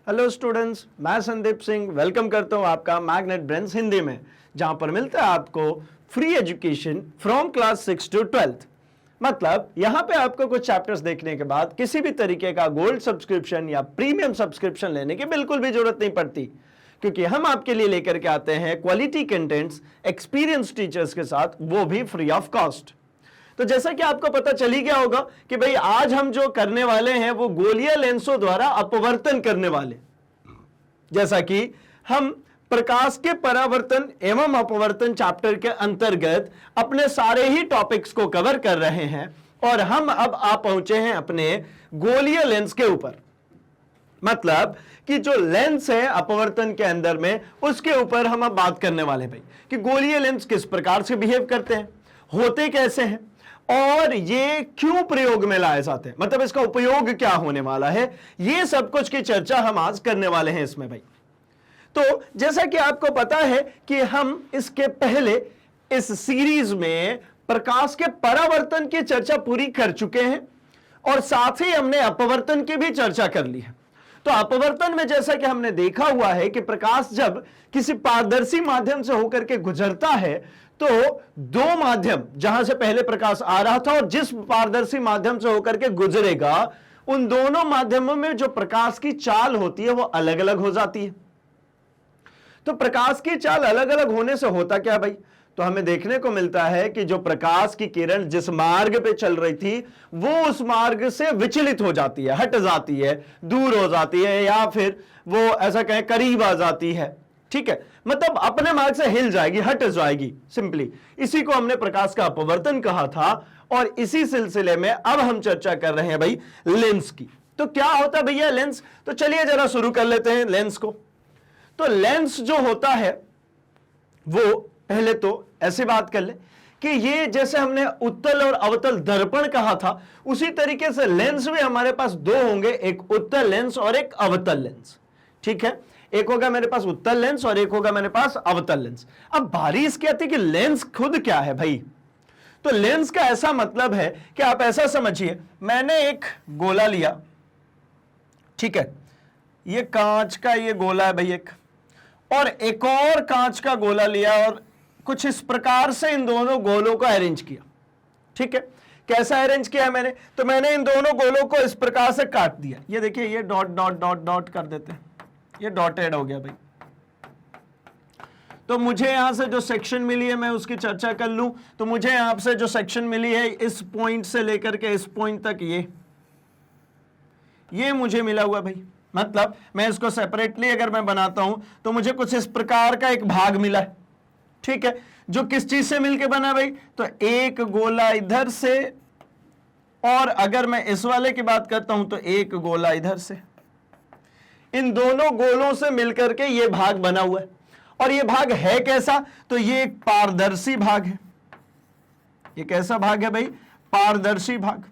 Hello students, मैं Sandeep Singh welcome करता हूं आपका मैग्नेट ब्रेन्स हिंदी में, जहां पर मिलता है आपको free education from class 6 to 12th। मतलब यहां पे आपको कुछ चैप्टर्स देखने के बाद किसी भी तरीके का गोल्ड सब्सक्रिप्शन या प्रीमियम सब्सक्रिप्शन लेने की बिल्कुल भी जरूरत नहीं पड़ती, क्योंकि हम आपके लिए लेकर के आते हैं क्वालिटी कंटेंट्स एक्सपीरियंस टीचर्स के साथ, वो भी फ्री ऑफ कॉस्ट। तो जैसा कि आपको पता चल ही गया होगा कि भाई आज हम जो करने वाले हैं वो गोलीय लेंसों द्वारा अपवर्तन करने वाले। जैसा कि हम प्रकाश के परावर्तन एवं अपवर्तन चैप्टर के अंतर्गत अपने सारे ही टॉपिक्स को कवर कर रहे हैं और हम अब आ पहुंचे हैं अपने गोलीय लेंस के ऊपर। मतलब कि जो लेंस है अपवर्तन के अंदर में, उसके ऊपर हम अब बात करने वाले हैं भाई कि गोलीय लेंस किस प्रकार से बिहेव करते हैं, होते कैसे हैं और ये क्यों प्रयोग में लाए जाते हैं, मतलब इसका उपयोग क्या होने वाला है, ये सब कुछ की चर्चा हम आज करने वाले हैं इसमें भाई। तो जैसा कि आपको पता है कि हम इसके पहले इस सीरीज में प्रकाश के परावर्तन की चर्चा पूरी कर चुके हैं और साथ ही हमने अपवर्तन की भी चर्चा कर ली है। तो अपवर्तन में जैसा कि हमने देखा हुआ है कि प्रकाश जब किसी पारदर्शी माध्यम से होकर के गुजरता है तो दो माध्यम, जहां से पहले प्रकाश आ रहा था और जिस पारदर्शी माध्यम से होकर के गुजरेगा, उन दोनों माध्यमों में जो प्रकाश की चाल होती है वो अलग अलग हो जाती है। तो प्रकाश की चाल अलग अलग होने से होता क्या भाई, तो हमें देखने को मिलता है कि जो प्रकाश की किरण जिस मार्ग पे चल रही थी वो उस मार्ग से विचलित हो जाती है, हट जाती है, दूर हो जाती है, या फिर वो ऐसा कहें करीब आ जाती है। ठीक है, मतलब अपने मार्ग से हिल जाएगी, हट जाएगी सिंपली। इसी को हमने प्रकाश का अपवर्तन कहा था और इसी सिलसिले में अब हम चर्चा कर रहे हैं भाई लेंस की। तो क्या होता है भैया लेंस, तो चलिए जरा शुरू कर लेते हैं लेंस को। तो लेंस जो होता है वो पहले तो ऐसी बात कर ले कि ये जैसे हमने उत्तल और अवतल दर्पण कहा था, उसी तरीके से लेंस भी हमारे पास दो होंगे, एक उत्तल लेंस और एक अवतल लेंस। ठीक है, एक होगा मेरे पास उत्तल लेंस और एक होगा मेरे पास अवतल लेंस। अब बारी इसकी आती है कि लेंस खुद क्या है भाई। तो लेंस का ऐसा मतलब है कि आप ऐसा समझिए, मैंने एक गोला लिया, ठीक है, ये कांच का ये गोला है भाई एक, और एक और कांच का गोला लिया और कुछ इस प्रकार से इन दोनों गोलों को अरेंज किया। ठीक है, कैसा अरेंज किया है मैंने, तो मैंने इन दोनों गोलों को इस प्रकार से काट दिया। ये देखिए, ये डॉट डॉट डॉट डॉट कर देते हैं, ये डॉटेड हो गया भाई। तो मुझे यहां से जो सेक्शन मिली है मैं उसकी चर्चा कर लूं, तो मुझे यहां से जो सेक्शन मिली है इस पॉइंट से लेकर के इस पॉइंट तक ये मुझे मिला हुआ भाई। मतलब मैं इसको सेपरेटली अगर मैं बनाता हूं तो मुझे कुछ इस प्रकार का एक भाग मिला है। ठीक है, जो किस चीज से मिलके बना भाई, तो एक गोला इधर से, और अगर मैं इस वाले की बात करता हूं तो एक गोला इधर से। इन दोनों गोलों से मिलकर के ये भाग बना हुआ है। और ये भाग है कैसा, तो ये एक पारदर्शी भाग है। ये कैसा भाग है भाई, पारदर्शी भाग।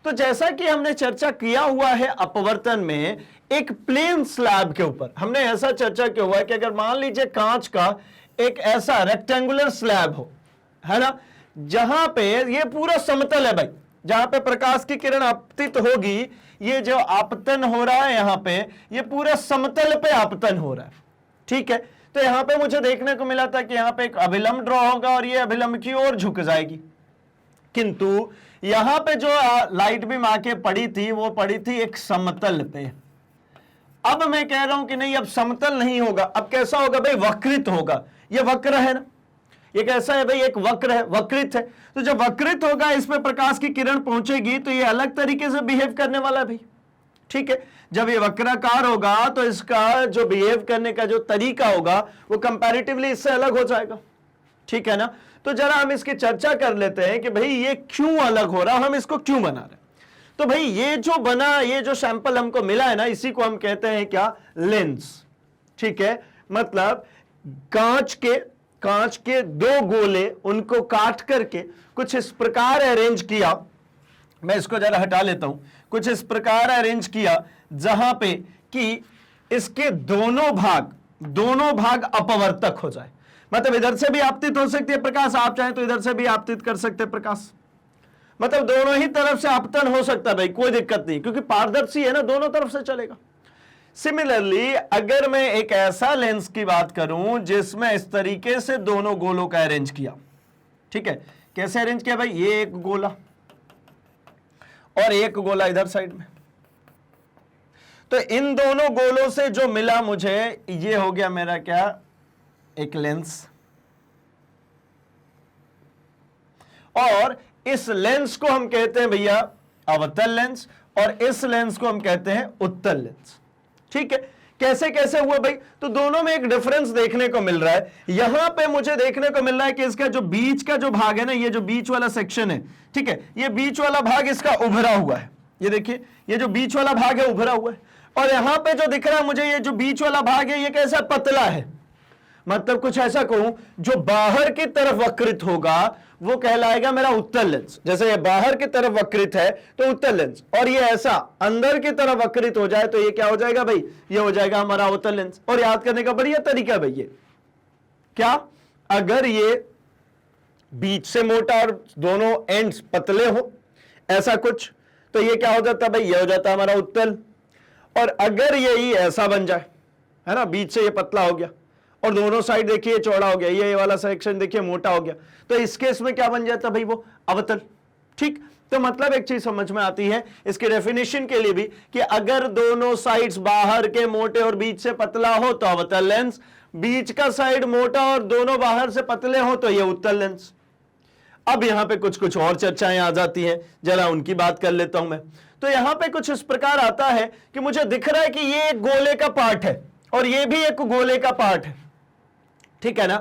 तो जैसा कि हमने चर्चा किया हुआ है अपवर्तन में एक प्लेन स्लैब के ऊपर, हमने ऐसा चर्चा किया हुआ है कि अगर मान लीजिए कांच का एक ऐसा रेक्टेंगुलर स्लैब हो, है ना, जहां पे ये पूरा समतल है भाई, जहां पे प्रकाश की किरण आपतित होगी, ये जो आपतन हो रहा है यहां पे, ये पूरा समतल पे आपतन हो रहा है। ठीक है, तो यहां पे मुझे देखने को मिला था कि यहां पे एक अभिलंब ड्रॉ होगा और ये अभिलंब की ओर झुक जाएगी, किंतु यहां पे जो लाइट बीम आके पड़ी थी वो पड़ी थी एक समतल पे। अब मैं कह रहा हूं कि नहीं, अब समतल नहीं होगा, अब कैसा होगा भाई, वक्रित होगा। ये वक्र है ना, ये कैसा है भाई, एक वक्र है, वक्रित है। तो जब वक्रित होगा, इसमें प्रकाश की किरण पहुंचेगी तो ये अलग तरीके से बिहेव करने वाला है भाई। ठीक है, जब ये वक्राकार होगा तो इसका जो बिहेव करने का जो तरीका होगा वो कंपैरेटिवली इससे अलग हो जाएगा। ठीक है ना, तो जरा हम इसकी चर्चा कर लेते हैं कि भाई ये क्यों अलग हो रहा है, हम इसको क्यों बना रहे हैं। तो भाई ये जो बना, ये जो सैंपल हमको मिला है ना, इसी को हम कहते हैं क्या, लेंस। ठीक है, मतलब कांच के दो गोले, उनको काट करके कुछ इस प्रकार अरेंज किया, मैं इसको जरा हटा लेता हूं, कुछ इस प्रकार अरेंज किया जहां पे कि इसके दोनों भाग अपवर्तक हो जाए। मतलब इधर से भी आपतित हो सकती है प्रकाश, आप चाहें तो इधर से भी आपतित कर सकते हैं प्रकाश, मतलब दोनों ही तरफ से आपतन हो सकता है भाई, कोई दिक्कत नहीं, क्योंकि पारदर्शी है ना, दोनों तरफ से चलेगा। सिमिलरली अगर मैं एक ऐसा लेंस की बात करूं जिसमें इस तरीके से दोनों गोलों का अरेंज किया, ठीक है, कैसे अरेंज किया भाई, ये एक गोला और एक गोला इधर साइड में, तो इन दोनों गोलों से जो मिला मुझे, ये हो गया मेरा क्या, एक लेंस। और इस लेंस को हम कहते हैं भैया अवतल लेंस, और इस लेंस को हम कहते हैं उत्तल लेंस। ठीक है, कैसे कैसे हुआ भाई, तो दोनों में एक डिफरेंस देखने को मिल रहा है। यहां पे मुझे देखने को मिल रहा है कि इसका जो बीच का जो भाग है ना, ये जो बीच वाला सेक्शन है, ठीक है, ये बीच वाला भाग इसका उभरा हुआ है। ये देखिए, ये जो बीच वाला भाग है उभरा हुआ है, और यहां पे जो दिख रहा है मुझे, ये जो बीच वाला भाग है ये कैसा पतला है, मतलब कुछ ऐसा कहूं जो बाहर की तरफ वक्रित होगा वो कहलाएगा मेरा उत्तल लेंस। जैसे ये बाहर की तरफ वक्रित है तो उत्तल लेंस, और ये ऐसा अंदर की तरफ वक्रित हो जाए तो ये क्या हो जाएगा भाई, ये हो जाएगा हमारा अवतल लेंस। और याद करने का बढ़िया तरीका भाई, ये क्या, अगर ये बीच से मोटा और दोनों एंड्स पतले हो ऐसा कुछ, तो ये क्या हो जाता है भाई, ये हो जाता है हमारा उत्तल। और अगर यही ऐसा बन जाए, है ना, बीच से ये पतला हो गया और दोनों साइड देखिए चौड़ा हो गया, ये वाला सेक्शन देखिए मोटा हो गया, तो इस केस में क्या बन जाता भाई, वो अवतल। ठीक, तो मतलब एक चीज समझ में आती है इसके डेफिनेशन के लिए भी कि अगर दोनों साइड्स बाहर के मोटे और बीच से पतला हो तो अवतल लेंस, बीच का साइड मोटा और दोनों बाहर से पतले हो तो ये उत्तल लेंस। अब यहां पे कुछ कुछ और चर्चाएं आ जाती हैं, जरा उनकी बात कर लेता हूं मैं। तो यहां पे कुछ इस प्रकार आता है कि मुझे दिख रहा है कि ये एक गोले का पार्ट है और ये भी एक गोले का पार्ट है, ठीक है ना,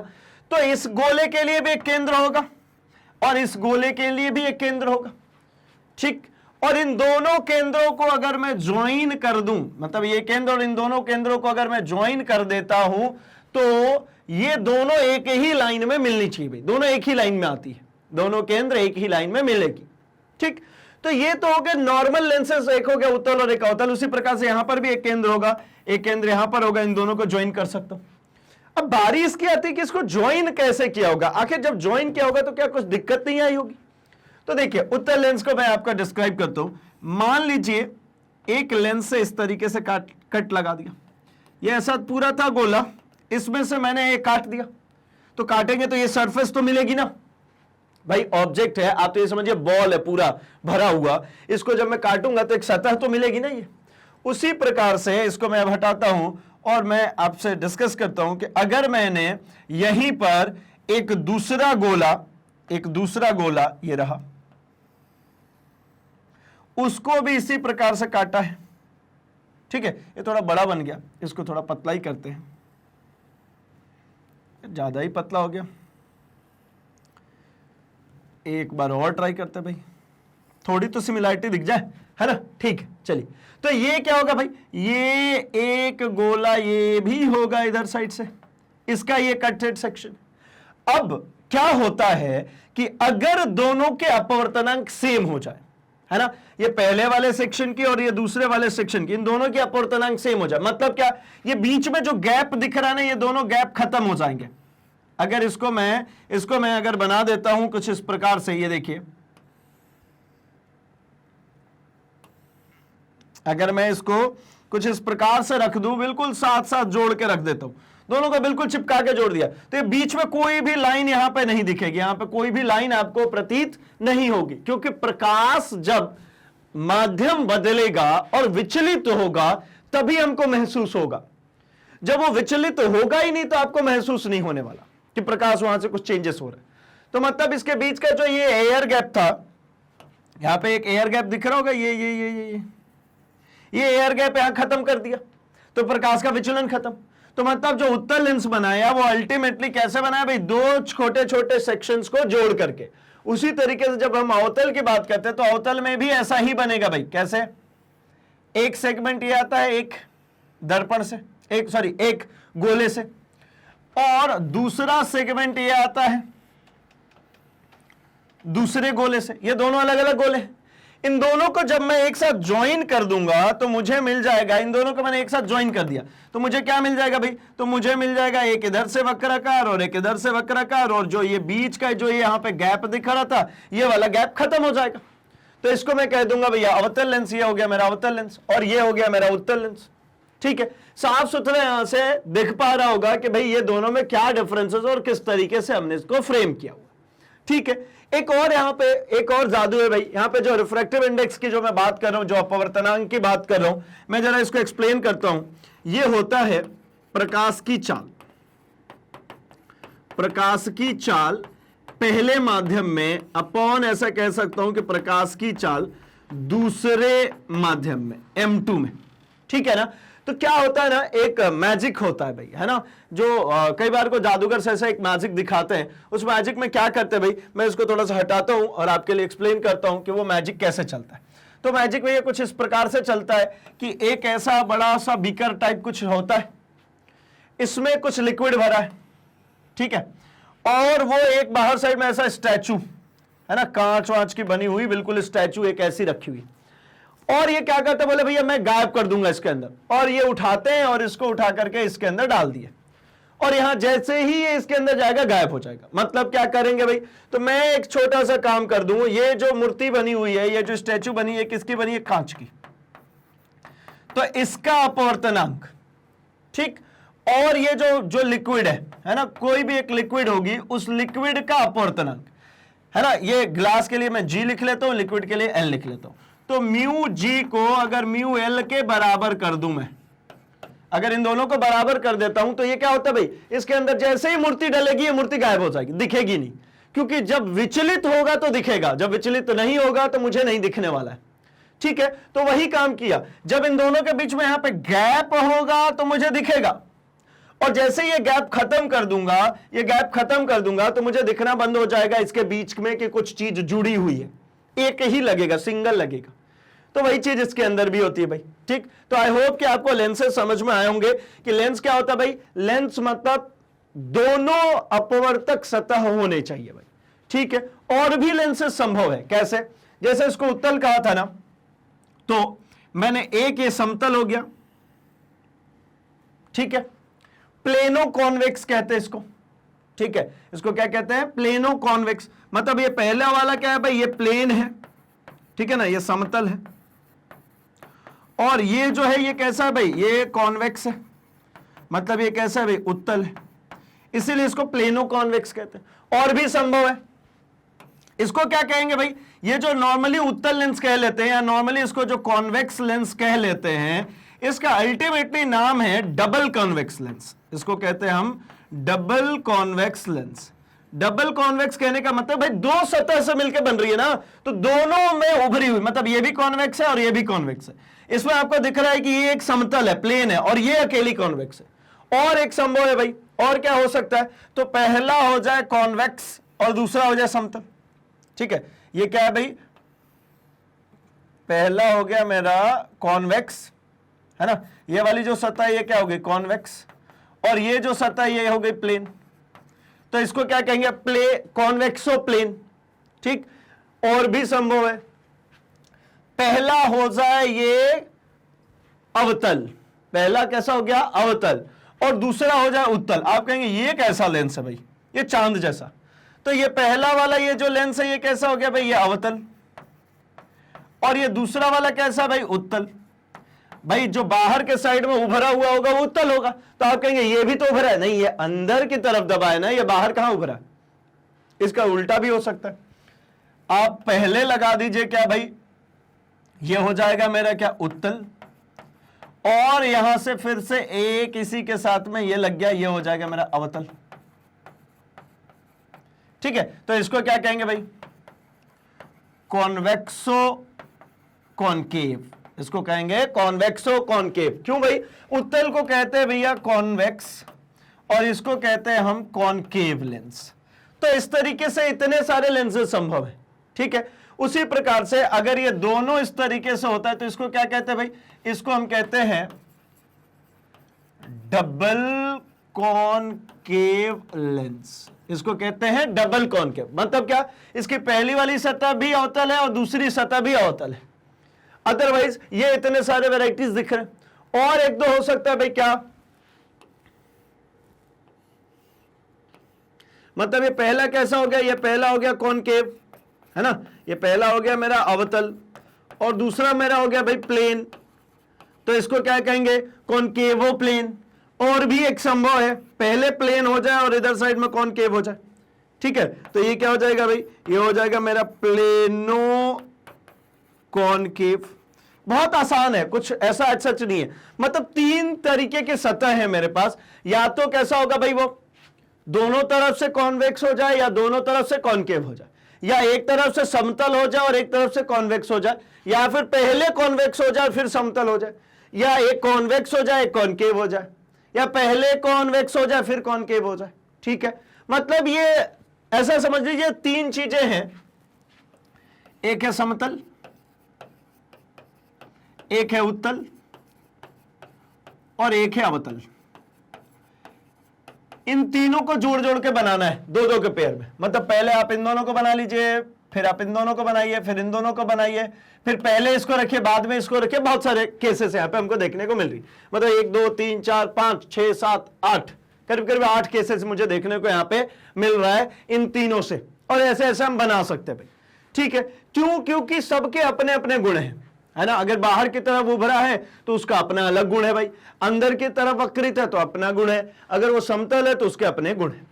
तो इस गोले के लिए भी एक केंद्र होगा और इस गोले के लिए भी एक केंद्र होगा, ठीक, और इन दोनों केंद्रों को अगर मैं ज्वाइन कर दूं, मतलब ये केंद्र और इन दोनों केंद्रों को अगर मैं ज्वाइन कर देता हूं तो ये दोनों एक ही लाइन में मिलनी चाहिए भाई, दोनों एक ही लाइन में आती है, दोनों केंद्र एक ही लाइन में मिलेगी। ठीक, तो ये तो हो गए नॉर्मल लेंसेज, एक हो गया उत्तल और एक अवतल। उसी प्रकार से यहां पर भी एक केंद्र होगा, एक केंद्र यहां पर होगा, इन दोनों को ज्वाइन कर सकता हूं। अब बारी इसकी आती है कि इसको ज्वाइन कैसे किया होगा, आखिर जब ज्वाइन किया होगा तो क्या कुछ दिक्कत नहीं आई होगी। तो देखिए उत्तल लेंस को मैं आपका डिस्क्राइब करता हूं। मान लीजिए एक लेंस से इस तरीके से कट लगा दिया, ये ऐसा पूरा था गोला, इसमें से मैंने एक काट दिया, तो काटेंगे तो ये सरफेस तो मिलेगी ना भाई, ऑब्जेक्ट है, आप तो ये समझिए बॉल है पूरा भरा हुआ, इसको जब मैं काटूंगा तो एक सतह तो मिलेगी ना ये। उसी प्रकार से इसको मैं अब हटाता हूं और मैं आपसे डिस्कस करता हूं कि अगर मैंने यहीं पर एक दूसरा गोला ये रहा, उसको भी इसी प्रकार से काटा है, ठीक है, ये थोड़ा बड़ा बन गया, इसको थोड़ा पतला ही करते हैं, ज्यादा ही पतला हो गया, एक बार और ट्राई करते हैं भाई, थोड़ी तो सिमिलरिटी दिख जाए, है ना, ठीक है, चलिए। तो ये क्या होगा भाई, ये एक गोला ये भी होगा इधर साइड से, इसका ये कटेड सेक्शन। अब क्या होता है कि अगर दोनों के अपवर्तनांक सेम हो जाए, है ना, ये पहले वाले सेक्शन की और ये दूसरे वाले सेक्शन की, इन दोनों के अपवर्तनांक सेम हो जाए, मतलब क्या, ये बीच में जो गैप दिख रहा है ना, ये दोनों गैप खत्म हो जाएंगे। अगर इसको मैं अगर बना देता हूं कुछ इस प्रकार से, ये देखिए, अगर मैं इसको कुछ इस प्रकार से रख दूं, बिल्कुल साथ साथ जोड़ के रख देता हूं, दोनों को बिल्कुल चिपका के जोड़ दिया, तो ये बीच में कोई भी लाइन यहां पे नहीं दिखेगी, यहां पे कोई भी लाइन आपको प्रतीत नहीं होगी, क्योंकि प्रकाश जब माध्यम बदलेगा और विचलित होगा तभी हमको महसूस होगा। जब वो विचलित होगा ही नहीं तो आपको महसूस नहीं होने वाला कि प्रकाश वहां से कुछ चेंजेस हो रहे हैं। तो मतलब इसके बीच का जो ये एयर गैप था, यहां पे एक एयर गैप दिख रहा होगा, ये एयर गैप यहां खत्म कर दिया तो प्रकाश का विचलन खत्म। तो मतलब जो उत्तल लेंस बनाया वो अल्टीमेटली कैसे बनाया भाई, दो छोटे छोटे सेक्शंस को जोड़ करके। उसी तरीके से जब हम अवतल की बात करते हैं तो अवतल में भी ऐसा ही बनेगा भाई। कैसे, एक सेगमेंट ये आता है एक दर्पण से, एक गोले से, और दूसरा सेगमेंट ये आता है दूसरे गोले से। ये दोनों अलग अलग गोले हैं, इन दोनों को जब मैं एक साथ ज्वाइन कर दूंगा तो मुझे मिल जाएगा, इन दोनों को मैंने एक साथ ज्वाइन कर दिया तो मुझे क्या मिल जाएगा भाई, तो मुझे मिल जाएगा एक इधर से वक्राकार और एक इधर से वक्राकार, और जो ये बीच का जो ये यहां पे गैप दिख रहा था ये वाला गैप खत्म हो जाएगा। तो इसको मैं कह दूंगा भैया अवतल लेंस, ये हो गया मेरा अवतल लेंस और ये हो गया मेरा उत्तल लेंस। ठीक है, साफ सुथरा यहां से दिख पा रहा होगा कि भाई ये दोनों में क्या डिफरेंसेस और किस तरीके से हमने इसको फ्रेम किया हुआ। ठीक है, एक और यहां पे एक और जादू है भाई, यहां पे जो रिफ्रैक्टिव इंडेक्स की जो मैं बात कर रहा हूं, जो अपवर्तनांक की बात कर रहा हूं, मैं जरा इसको एक्सप्लेन करता हूं। ये होता है प्रकाश की चाल। प्रकाश की चाल पहले माध्यम में अपॉन, ऐसा कह सकता हूं कि प्रकाश की चाल दूसरे माध्यम में M2 में। ठीक है ना, तो क्या होता है ना, एक मैजिक होता है भाई, है ना, जो कई बार को जादूगर से ऐसा एक मैजिक दिखाते हैं। उस मैजिक में क्या करते हैं भाई, मैं इसको थोड़ा सा हटाता हूं और आपके लिए एक्सप्लेन करता हूं कि वो मैजिक कैसे चलता है। तो मैजिक में ये कुछ इस प्रकार से चलता है कि एक ऐसा बड़ा सा बीकर टाइप कुछ होता है, इसमें कुछ लिक्विड भरा है, ठीक है, और वो एक बाहर साइड में ऐसा स्टैचू है ना, कांच वांच की बनी हुई बिल्कुल स्टैचू एक ऐसी रखी हुई, और ये क्या करते बोले भैया मैं गायब कर दूंगा इसके अंदर, और ये उठाते हैं और इसको उठा करके इसके अंदर डाल दिए, और यहां जैसे ही ये इसके अंदर जाएगा गायब हो जाएगा। मतलब क्या करेंगे भाई, तो मैं एक छोटा सा काम कर दूं, ये जो मूर्ति बनी हुई है, ये जो स्टैचू बनी है, किसकी बनी है, कांच की, तो इसका अपवर्तनांक, ठीक, और ये जो लिक्विड है ना, कोई भी एक लिक्विड होगी, उस लिक्विड का अपवर्तनांक है ना, ये ग्लास के लिए मैं G लिख लेता हूं, लिक्विड के लिए L लिख लेता हूं। तो म्यू G को अगर म्यू L के बराबर कर दूं मैं, अगर इन दोनों को बराबर कर देता हूं, तो ये क्या होता है भाई, इसके अंदर जैसे ही मूर्ति डलेगी ये मूर्ति गायब हो जाएगी, दिखेगी नहीं, क्योंकि जब विचलित होगा तो दिखेगा, जब विचलित नहीं होगा तो मुझे नहीं दिखने वाला है। ठीक है, तो वही काम किया, जब इन दोनों के बीच में यहां पे गैप होगा तो मुझे दिखेगा, और जैसे ये गैप खत्म कर दूंगा, ये गैप खत्म कर दूंगा, तो मुझे दिखना बंद हो जाएगा इसके बीच में कि कुछ चीज जुड़ी हुई है, एक ही लगेगा, सिंगल लगेगा। तो वही चीज इसके अंदर भी होती है भाई। ठीक, तो आई होप कि आपको लेंसेज समझ में आए होंगे कि लेंस क्या होता है भाई, लेंस मतलब दोनों अपवर्तक सतह होने चाहिए भाई। ठीक है, और भी लेंसेज संभव है, कैसे, जैसे इसको उत्तल कहा था ना, तो मैंने एक ये समतल हो गया, ठीक है, प्लेनो कॉन्वेक्स कहते हैं इसको। ठीक है, इसको क्या कहते हैं, प्लेनो कॉन्वेक्स, मतलब ये पहला वाला क्या है भाई, ये प्लेन है, ठीक है ना, ये समतल है, और ये जो है ये कैसा है भाई, ये कॉन्वेक्स है, मतलब ये कैसा है भाई, उत्तल है, इसीलिए इसको प्लेनो कॉन्वेक्स कहते हैं। और भी संभव है, इसको क्या कहेंगे भाई, ये जो नॉर्मली उत्तल लेंस कह लेते हैं, या नॉर्मली इसको जो कॉन्वेक्स लेंस कह लेते हैं, इसका अल्टीमेटली नाम है डबल कॉन्वेक्स लेंस। इसको कहते हैं हम double convex lens. Double convex कहने का मतलब भाई दो सतह से मिलकर बन रही है ना, तो दोनों में उभरी हुई, मतलब ये भी कॉन्वेक्स है और ये भी कॉन्वेक्स है। इसमें आपको दिख रहा है कि ये एक समतल है, प्लेन है, और ये अकेली कॉन्वेक्स है। और एक संभव है भाई, और क्या हो सकता है, तो पहला हो जाए कॉन्वेक्स और दूसरा हो जाए समतल। ठीक है, ये क्या है भाई, पहला हो गया मेरा कॉन्वेक्स, है ना, ये वाली जो सतह है ये क्या हो गई, कॉन्वेक्स, और ये जो सतह ये हो गई प्लेन, तो इसको क्या कहेंगे, कॉन्वेक्सो प्लेन। ठीक, और भी संभव है, पहला हो जाए ये अवतल, पहला कैसा हो गया, अवतल, और दूसरा हो जाए उत्तल। आप कहेंगे ये कैसा लेंस है भाई, ये चांद जैसा, तो ये पहला वाला ये जो लेंस है ये कैसा हो गया भाई, ये अवतल, और ये दूसरा वाला कैसा भाई, उत्तल। भाई जो बाहर के साइड में उभरा हुआ होगा वो उत्तल होगा, तो आप कहेंगे ये भी तो उभरा है, नहीं ये अंदर की तरफ दबा है ना, ये बाहर कहां उभरा है। इसका उल्टा भी हो सकता है, आप पहले लगा दीजिए क्या भाई, ये हो जाएगा मेरा क्या, उत्तल, और यहां से फिर से एक इसी के साथ में ये लग गया, ये हो जाएगा मेरा अवतल। ठीक है, तो इसको क्या कहेंगे भाई, कॉन्वेक्सो कॉनकेव, इसको कहेंगे कॉन्वेक्सो कॉनकेव। क्यों भाई, उत्तल को कहते हैं भैया कॉन्वेक्स, और इसको कहते हैं हम कॉनकेव लेंस। तो इस तरीके से इतने सारे लेंसेज संभव है। ठीक है, उसी प्रकार से अगर ये दोनों इस तरीके से होता है तो इसको क्या कहते हैं भाई, इसको हम कहते हैं डबल कॉनकेव लेंस। इसको कहते हैं डबल कॉनकेव, मतलब क्या, इसकी पहली वाली सतह भी अवतल है और दूसरी सतह भी अवतल है। अदरवाइज ये इतने सारे वैरायटीज दिख रहे हैं। और एक दो हो सकता है भाई, क्या मतलब, ये पहला कैसा हो गया, ये पहला हो गया कॉनकेव, है ना, ये पहला हो गया मेरा अवतल, और दूसरा मेरा हो गया भाई प्लेन, तो इसको क्या कहेंगे, कॉनकेवो प्लेन। और भी एक संभव है, पहले प्लेन हो जाए और इधर साइड में कॉनकेव हो जाए, ठीक है, तो ये क्या हो जाएगा भाई, ये हो जाएगा मेरा प्लेनो कॉनकेव। बहुत आसान है, कुछ ऐसा सच नहीं है। मतलब तीन तरीके के सतह है मेरे पास, या तो कैसा होगा भाई, वो दोनों तरफ से कॉन्वेक्स हो जाए या दोनों तरफ से कॉनकेव हो जाए, या एक तरफ से समतल हो जाए और एक तरफ से कॉन्वेक्स हो जाए, या फिर पहले कॉन्वेक्स हो जाए फिर समतल हो जाए, या एक कॉन्वेक्स हो जाए एक कॉनकेव हो जाए, या पहले कॉन्वेक्स हो जाए फिर कॉनकेव हो जाए, ठीक है। मतलब ये ऐसा समझ लीजिए तीन चीजें हैं, एक है समतल, एक है उत्तल और एक है अवतल। इन तीनों को जोड़ जोड़ के बनाना है दो दो के पेयर में। मतलब पहले आप इन दोनों को बना लीजिए, फिर आप इन दोनों को बनाइए, फिर इन दोनों को बनाइए, फिर पहले इसको रखिए बाद में इसको रखिए। बहुत सारे केसेस यहां पे हमको देखने को मिल रही, मतलब 1 2 3 4 5 6 7 8, करीब करीब 8 केसेस मुझे देखने को यहां पे मिल रहा है इन तीनों से। और ऐसे ऐसे हम बना सकते हैं भाई, ठीक है। क्यों? क्योंकि सबके अपने अपने गुण हैं, है ना। अगर बाहर की तरफ उभरा है तो उसका अपना अलग गुण है भाई, अंदर की तरफ वक्रित है तो अपना गुण है, अगर वो समतल है तो उसके अपने गुण है,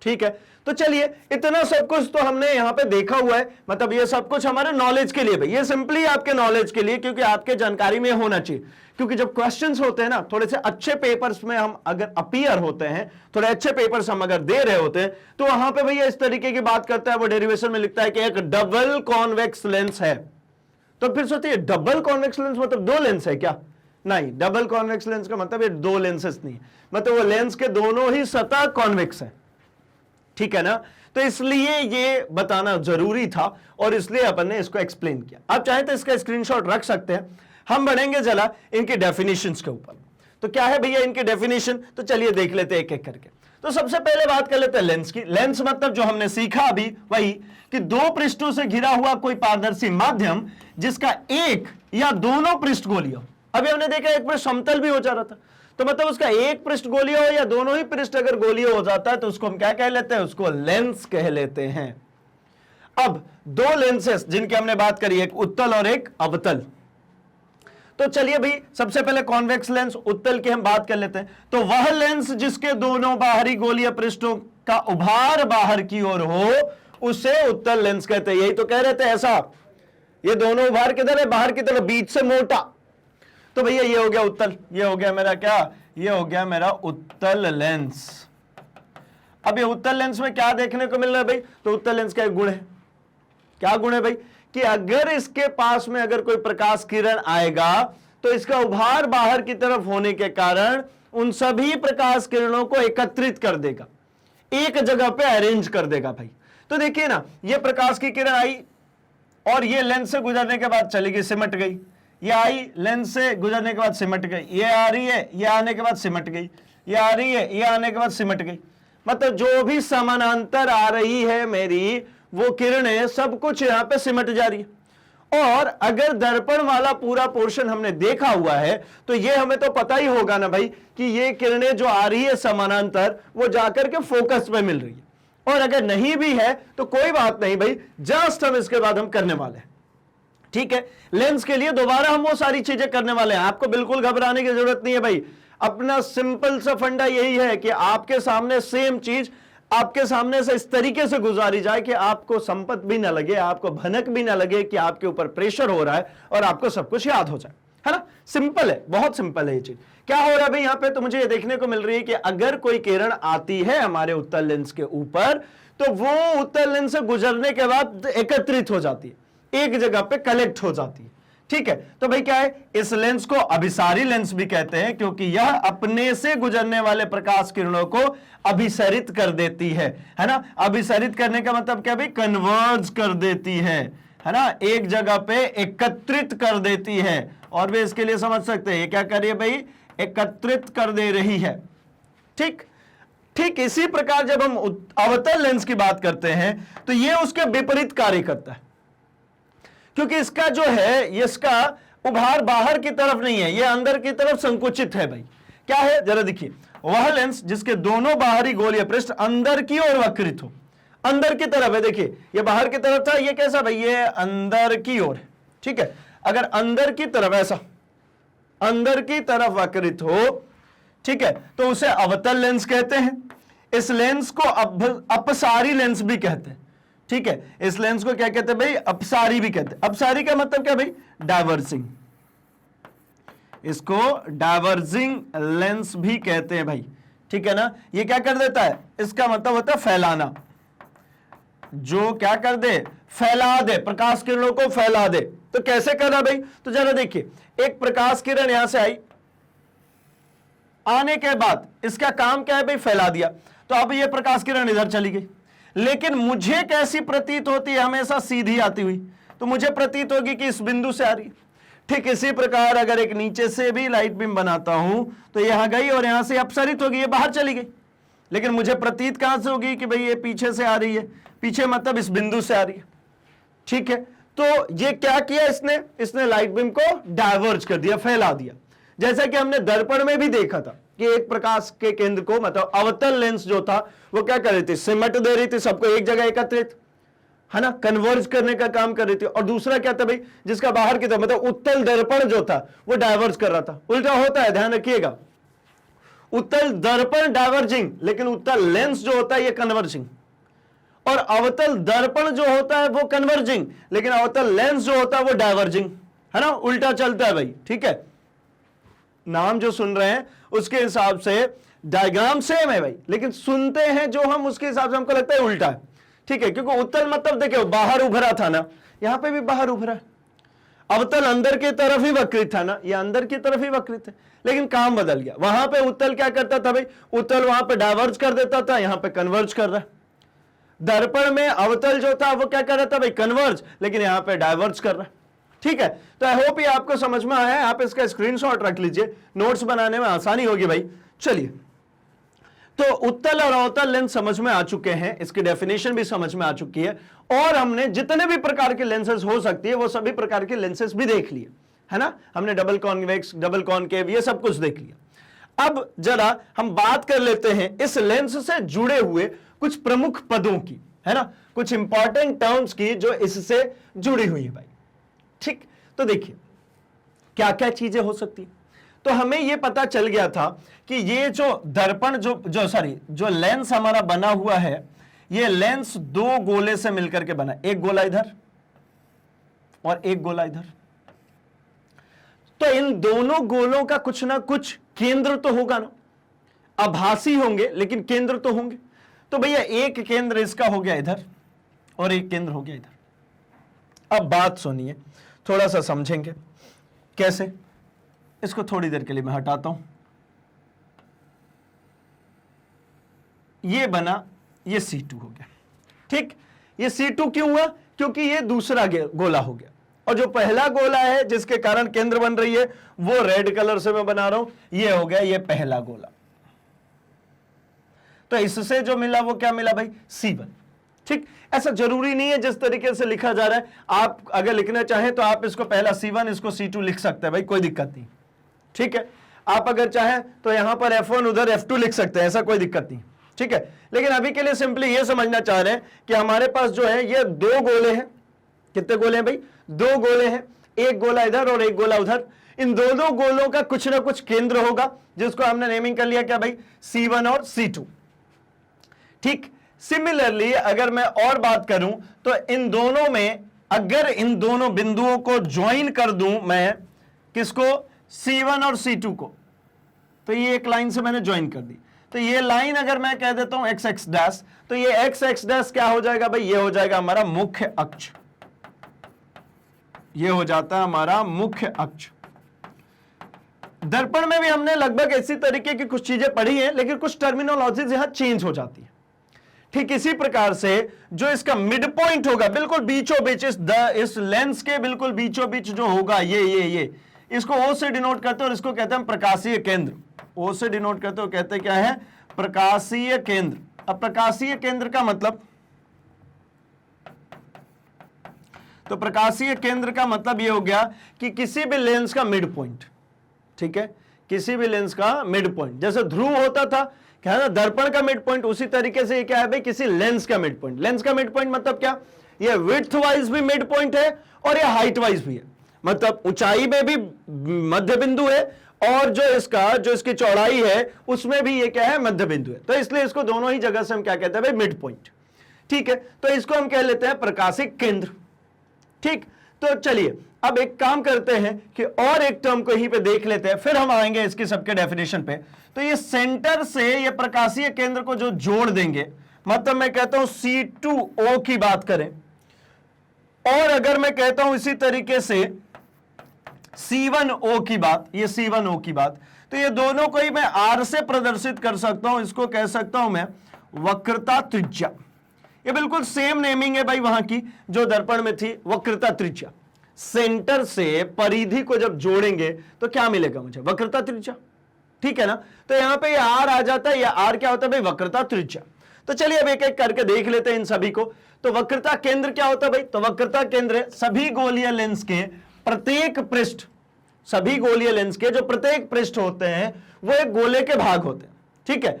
ठीक है। तो चलिए इतना सब कुछ तो हमने यहां पे देखा हुआ है, मतलब ये सब कुछ हमारे नॉलेज के लिए भाई, ये सिंपली आपके नॉलेज के लिए, क्योंकि आपके जानकारी में होना चाहिए। क्योंकि जब क्वेश्चंस होते हैं ना, थोड़े से अच्छे पेपर्स में हम अगर अपीयर होते हैं, थोड़े अच्छे पेपर्स हम अगर दे रहे होते हैं, तो वहां पे भैया इस तरीके की बात करता है, वो डेरिवेशन में लिखता है कि एक डबल कॉन्वेक्स लेंस है। तो फिर सोचिए डबल कॉन्वेक्स लेंस मतलब दो लेंस है क्या? नहीं, डबल कॉन्वेक्स लेंस का मतलब ये दो लेंसेस नहीं है, मतलब वो लेंस के दोनों ही सतह कॉन्वेक्स है, ठीक है ना। तो इसलिए ये बताना जरूरी था और इसलिए अपन ने इसको एक्सप्लेन किया। आप चाहे तो इसका स्क्रीनशॉट रख सकते हैं। हम बढ़ेंगे जरा इनके डेफिनेशंस के ऊपर। तो क्या है भैया इनके डेफिनेशन, तो चलिए देख लेते हैं एक एक करके। तो सबसे पहले बात कर लेते हैं लेंस की। लेंस मतलब जो हमने सीखा अभी वही कि दो पृष्ठों से घिरा हुआ कोई पारदर्शी माध्यम जिसका एक या दोनों पृष्ठ गोलीय। अभी हमने देखा एक पृष्ठ समतल भी हो जा रहा था, तो मतलब उसका एक पृष्ठ गोलीय हो या दोनों ही पृष्ठ अगर गोलीय हो जाता है तो उसको हम क्या कह लेते हैं? उसको लेंस कह लेते हैं। अब दो लेंसेस जिनकी हमने बात करी, एक उत्तल और एक अवतल। तो चलिए भाई सबसे पहले कॉन्वेक्स लेंस उत्तल की हम बात कर लेते हैं। तो वह लेंस जिसके दोनों बाहरी गोलीय पृष्ठों का उभार बाहर की ओर हो उसे उत्तल लेंस कहते हैं। यही तो कह रहे थे ऐसा, ये दोनों उभार किधर है? बाहर की तरफ, बीच से मोटा। तो भैया ये हो गया उत्तल, ये हो गया मेरा क्या? ये हो गया मेरा उत्तल लेंस। अब ये उत्तल लेंस में क्या देखने को मिल रहा है भाई? तो उत्तल लेंस का एक गुण है। क्या गुण है भाई? कि अगर इसके पास में अगर कोई प्रकाश किरण आएगा तो इसका उभार बाहर की तरफ होने के कारण उन सभी प्रकाश किरणों को एकत्रित कर देगा, एक जगह पे अरेंज कर देगा भाई। तो देखिए ना, ये प्रकाश की किरण आई और ये लेंस से गुजरने के बाद चली गई, सिमट गई। ये आई, लेंस से गुजरने के बाद सिमट गई। ये आ रही है, ये आने के बाद सिमट गई। ये आ रही है, ये आने के बाद सिमट गई। मतलब जो भी समानांतर आ रही है मेरी वो किरणें सब कुछ यहां पे सिमट जा रही है। और अगर दर्पण वाला पूरा पोर्शन हमने देखा हुआ है तो ये हमें तो पता ही होगा ना भाई कि ये किरणें जो आ रही है समानांतर वो जाकर के फोकस पे मिल रही है। और अगर नहीं भी है तो कोई बात नहीं भाई, जस्ट हम इसके बाद हम करने वाले हैं, ठीक है। लेंस के लिए दोबारा हम वो सारी चीजें करने वाले हैं, आपको बिल्कुल घबराने की जरूरत नहीं है भाई। अपना सिंपल सा फंडा यही है कि आपके सामने सेम चीज आपके सामने से इस तरीके से गुजारी जाए कि आपको संपत भी ना लगे, आपको भनक भी ना लगे कि आपके ऊपर प्रेशर हो रहा है और आपको सब कुछ याद हो जाए, है ना। सिंपल है, बहुत सिंपल है ये चीज। क्या हो रहा है भाई यहाँ पे? तो मुझे ये देखने को मिल रही है कि अगर कोई किरण आती है हमारे उत्तल लेंस के ऊपर तो वो उत्तल लेंस से गुजरने के बाद एकत्रित हो जाती है, एक जगह पे कलेक्ट हो जाती है, ठीक है। तो भाई क्या है, इस लेंस को अभिसारी लेंस भी कहते हैं क्योंकि यह अपने से गुजरने वाले प्रकाश किरणों को अभिसरित कर देती है ना। अभिसरित करने का मतलब क्या भाई? कन्वर्ज कर देती है ना, एक जगह पे एकत्रित कर देती है। और भी इसके लिए समझ सकते हैं ये क्या कर रही है भाई? एकत्रित कर दे रही है, ठीक। ठीक इसी प्रकार जब हम अवतल लेंस की बात करते हैं तो ये उसके विपरीत कार्य करता है, क्योंकि इसका जो है इसका उभार बाहर की तरफ नहीं है, ये अंदर की तरफ संकुचित है भाई। क्या है जरा देखिए, वह लेंस जिसके दोनों बाहरी गोलीय पृष्ठ अंदर की ओर वक्रित हो, अंदर की तरफ है। देखिए ये बाहर की तरफ था, ये कैसा भाई? ये अंदर की ओर है, ठीक है। अगर अंदर की तरफ ऐसा अंदर की तरफ वक्रित हो, ठीक है, तो उसे अवतल लेंस कहते हैं। इस लेंस को अपसारी लेंस भी कहते हैं, ठीक है, इस लेंस को क्या कहते हैं भाई, अपसारी भी कहते हैं। अपसारी का मतलब क्या भाई, डाइवर्जिंग, इसको डाइवर्जिंग लेंस भी कहते हैं भाई, ठीक है ना। ये क्या कर देता है, इसका मतलब होता है फैलाना, जो क्या कर दे, फैला दे, प्रकाश किरणों को फैला दे। तो कैसे कर रहा भाई, तो जरा देखिए, एक प्रकाश किरण यहां से आई, आने के बाद इसका काम क्या है भाई, फैला दिया, तो अब ये प्रकाश किरण इधर चली गई, लेकिन मुझे कैसी प्रतीत होती है, हमेशा सीधी आती हुई, तो मुझे प्रतीत होगी कि इस बिंदु से आ रही है। ठीक इसी प्रकार अगर एक नीचे से भी लाइट बीम बनाता हूं तो यहां गई और यहां से अपसरित होगी, ये बाहर चली गई, लेकिन मुझे प्रतीत कहां से होगी कि भाई ये पीछे से आ रही है, पीछे मतलब इस बिंदु से आ रही है, ठीक है। तो ये क्या किया इसने लाइट बीम को डाइवर्ज कर दिया, फैला दिया। जैसा कि हमने दर्पण में भी देखा था कि एक प्रकाश के केंद्र को, मतलब अवतल लेंस जो था वो क्या कर रही थी, सिमट दे रही थी, सबको एक जगह एकत्रित, है ना, कन्वर्ज करने का काम कर रही थी। और दूसरा क्या था भाई, जिसका बाहर की तरफ मतलब उत्तल दर्पण जो था वो डाइवर्ज कर रहा था। उल्टा होता है, ध्यान रखिएगा, उत्तल दर्पण डाइवर्जिंग, लेकिन उत्तल लेंस जो होता है ये कन्वर्जिंग, और अवतल दर्पण जो होता है वो कन्वर्जिंग, लेकिन अवतल लेंस जो होता है वो डाइवर्जिंग, है ना, उल्टा चलता है भाई, ठीक है। नाम जो सुन रहे हैं उसके हिसाब से डायग्राम सेम है भाई, लेकिन सुनते हैं जो हम उसके हिसाब से हमको लगता है उल्टा है, ठीक है, क्योंकि उत्तल मतलब देखो बाहर उभरा था ना, यहां पे भी बाहर उभरा है, अवतल अंदर की तरफ ही वक्रित था ना, ये अंदर की तरफ ही वक्रित है, लेकिन काम बदल गया। वहां पे उत्तल क्या करता था भाई, उत्तल वहां पे डाइवर्ज कर देता था, यहां पे कन्वर्ज कर रहा है। दर्पण में अवतल जो था वो क्या कर रहा था भाई, कन्वर्ज, लेकिन यहां पे डाइवर्ज कर रहा है, ठीक है। तो आई होप ये आपको समझ में आया है, आप इसका स्क्रीनशॉट रख लीजिए, नोट्स बनाने में आसानी होगी भाई। चलिए, तो उत्तल और अवतल लेंस समझ में आ चुके हैं, इसकी डेफिनेशन भी समझ में आ चुकी है, और हमने जितने भी प्रकार के लेंसेज हो सकती है वो सभी प्रकार के लेंसेज भी देख लिए, है ना। हमने डबल कॉन्वेक्स, डबल कॉनकेव, ये सब कुछ देख लिया। अब जरा हम बात कर लेते हैं इस लेंस से जुड़े हुए कुछ प्रमुख पदों की, है ना, कुछ इंपॉर्टेंट टर्म्स की जो इससे जुड़ी हुई है भाई, ठीक। तो देखिए क्या क्या चीजें हो सकती है। तो हमें यह पता चल गया था कि ये जो दर्पण जो लेंस हमारा बना हुआ है, ये लेंस दो गोले से मिलकर के बना, एक गोला इधर और एक गोला इधर। तो इन दोनों गोलों का कुछ ना कुछ केंद्र तो होगा ना, आभासी होंगे लेकिन केंद्र तो होंगे। तो भैया एक केंद्र इसका हो गया इधर और एक केंद्र हो गया इधर। अब बात सुनिए, थोड़ा सा समझेंगे कैसे। इसको थोड़ी देर के लिए मैं हटाता हूं। ये बना, ये C2 हो गया, ठीक। ये C2 क्यों हुआ, क्योंकि ये दूसरा गोला हो गया, और जो पहला गोला है जिसके कारण केंद्र बन रही है वो रेड कलर से मैं बना रहा हूं, ये हो गया ये पहला गोला। तो इससे जो मिला वो क्या मिला भाई, C1, ठीक। ऐसा जरूरी नहीं है जिस तरीके से लिखा जा रहा है, आप अगर लिखना चाहें तो आप इसको पहला C1 इसको C2 लिख सकते हैं भाई, कोई दिक्कत नहीं, ठीक है। आप अगर चाहें तो यहां पर F1 उधर F2 लिख सकते हैं, ऐसा कोई दिक्कत नहीं, ठीक है। लेकिन अभी के लिए सिंपली ये समझना चाह रहे हैं कि हमारे पास जो है ये दो गोले हैं। कितने गोले हैं भाई, दो गोले हैं, एक गोला इधर और एक गोला उधर। इन दोनों गोलों का कुछ ना कुछ केंद्र होगा जिसको हमने नेमिंग कर लिया क्या भाई, C1 और C2, ठीक। सिमिलरली अगर मैं और बात करूं तो इन दोनों में अगर इन दोनों बिंदुओं को ज्वाइन कर दूं मैं, किसको, C1 और C2 को, तो ये एक लाइन से मैंने ज्वाइन कर दी। तो ये लाइन अगर मैं कह देता हूं एक्स एक्स डैश, तो ये एक्स एक्स डैश क्या हो जाएगा भाई, ये हो जाएगा हमारा मुख्य अक्ष, ये हो जाता है हमारा मुख्य अक्ष। दर्पण में भी हमने लगभग इसी तरीके की कुछ चीजें पढ़ी हैं, लेकिन कुछ टर्मिनोलॉजीज यहां चेंज हो जाती है। ठीक इसी प्रकार से जो इसका मिड पॉइंट होगा, बिल्कुल बीचों बीच, इस लेंस के बिल्कुल बीचों बीच जो होगा, ये इसको O से डिनोट करते हैं और इसको कहते हैं प्रकाशीय केंद्र। O से डिनोट करते हो, कहते हैं क्या है, प्रकाशीय केंद्र। अब प्रकाशीय केंद्र का मतलब, तो प्रकाशीय केंद्र का मतलब ये हो गया कि किसी भी लेंस का मिड पॉइंट, ठीक है, किसी भी लेंस का मिड पॉइंट। जैसे ध्रुव होता था क्या है ना, दर्पण का मिड पॉइंट, उसी तरीके से ये क्या है भाई, किसी लेंस का मिड पॉइंट। लेंस का मिड पॉइंट मतलब क्या, ये विड्थ वाइज भी मिड पॉइंट है और ये हाइट वाइज भी है। मतलब ऊंचाई में भी मध्य बिंदु है और जो इसकी चौड़ाई है उसमें भी ये क्या है, मध्य बिंदु है। तो इसलिए इसको दोनों ही जगह से हम क्या कहते हैं भाई, मिड पॉइंट। ठीक है, तो इसको हम कह लेते हैं प्रकाशिक केंद्र। ठीक, तो चलिए अब एक काम करते हैं कि और एक टर्म को यहीं पे देख लेते हैं, फिर हम आएंगे इसकी सबके डेफिनेशन पे। तो ये सेंटर से ये प्रकाशीय केंद्र को जो जोड़ देंगे, मतलब मैं कहता हूं C2O की बात करें, और अगर मैं कहता हूं इसी तरीके से C1O की बात, ये C1O की बात, तो ये दोनों को ही मैं R से प्रदर्शित कर सकता हूं। इसको कह सकता हूं मैं वक्रता त्रिज्या। ये बिल्कुल सेम नेमिंग है भाई वहां की जो दर्पण में थी, वक्रता त्रिज्या। सेंटर से परिधि को जब जोड़ेंगे तो क्या मिलेगा मुझे, वक्रता त्रिज्या। ठीक है ना, तो यहां पे ये R आ जाता है, या R क्या होता है भाई, वक्रता त्रिज्या। तो चलिए अब एक एक करके देख लेते हैं इन सभी को। तो वक्रता केंद्र क्या होता है भाई, तो वक्रता केंद्र सभी गोलीय लेंस के प्रत्येक पृष्ठ, सभी गोलीय लेंस के जो प्रत्येक पृष्ठ होते हैं वो एक गोले के भाग होते हैं। ठीक है,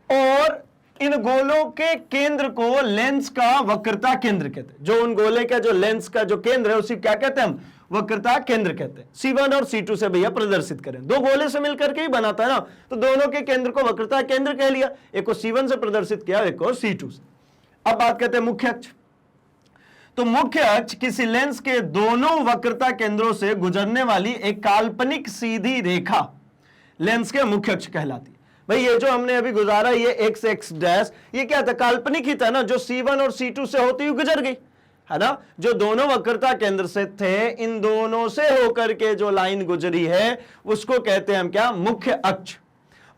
और इन गोलों के केंद्र को लेंस का वक्रता केंद्र कहते हैं। जो उन गोले का जो लेंस का जो केंद्र है उसी क्या कहते हैं हम, वक्रता केंद्र कहते हैं। C1 और C2 से भैया प्रदर्शित करें, दो गोले से मिलकर के ही बनाता है ना, तो दोनों के केंद्र को वक्रता केंद्र कह लिया। एक को C1 से प्रदर्शित किया, एक को C2 से। अब बात करते हैं मुख्य अक्ष। तो मुख्य अक्ष किसी लेंस के दोनों वक्रता केंद्रों से गुजरने वाली एक काल्पनिक सीधी रेखा लेंस के मुख्य अक्ष कहलाती है। भाई ये जो हमने अभी गुजारा, ये एक्स एक्स डैश, ये क्या था, काल्पनिक ही था ना, जो C1 और C2 से होती हुई गुजर गई है ना। जो दोनों वक्रता केंद्र से थे, इन दोनों से होकर के जो लाइन गुजरी है उसको कहते हैं हम क्या, मुख्य अक्ष।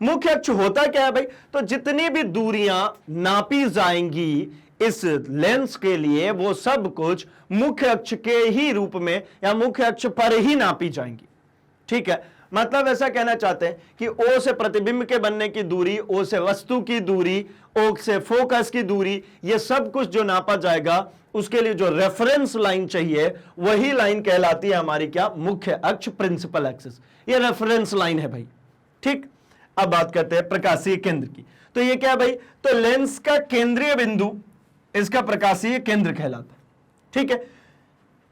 मुख्य अक्ष होता क्या है भाई, तो जितनी भी दूरियां नापी जाएंगी इस लेंस के लिए वो सब कुछ मुख्य अक्ष के ही रूप में या मुख्य अक्ष पर ही नापी जाएंगी। ठीक है, मतलब ऐसा कहना चाहते हैं कि O से प्रतिबिंब के बनने की दूरी, O से वस्तु की दूरी, O से फोकस की दूरी, ये सब कुछ जो नापा जाएगा उसके लिए जो रेफरेंस लाइन चाहिए वही लाइन कहलाती है हमारी क्या, मुख्य अक्ष, प्रिंसिपल एक्सिस। ये रेफरेंस लाइन है भाई। ठीक, अब बात करते हैं प्रकाशीय केंद्र की। तो ये क्या भाई, तो लेंस का केंद्रीय बिंदु इसका प्रकाशीय केंद्र कहलाता है। ठीक है,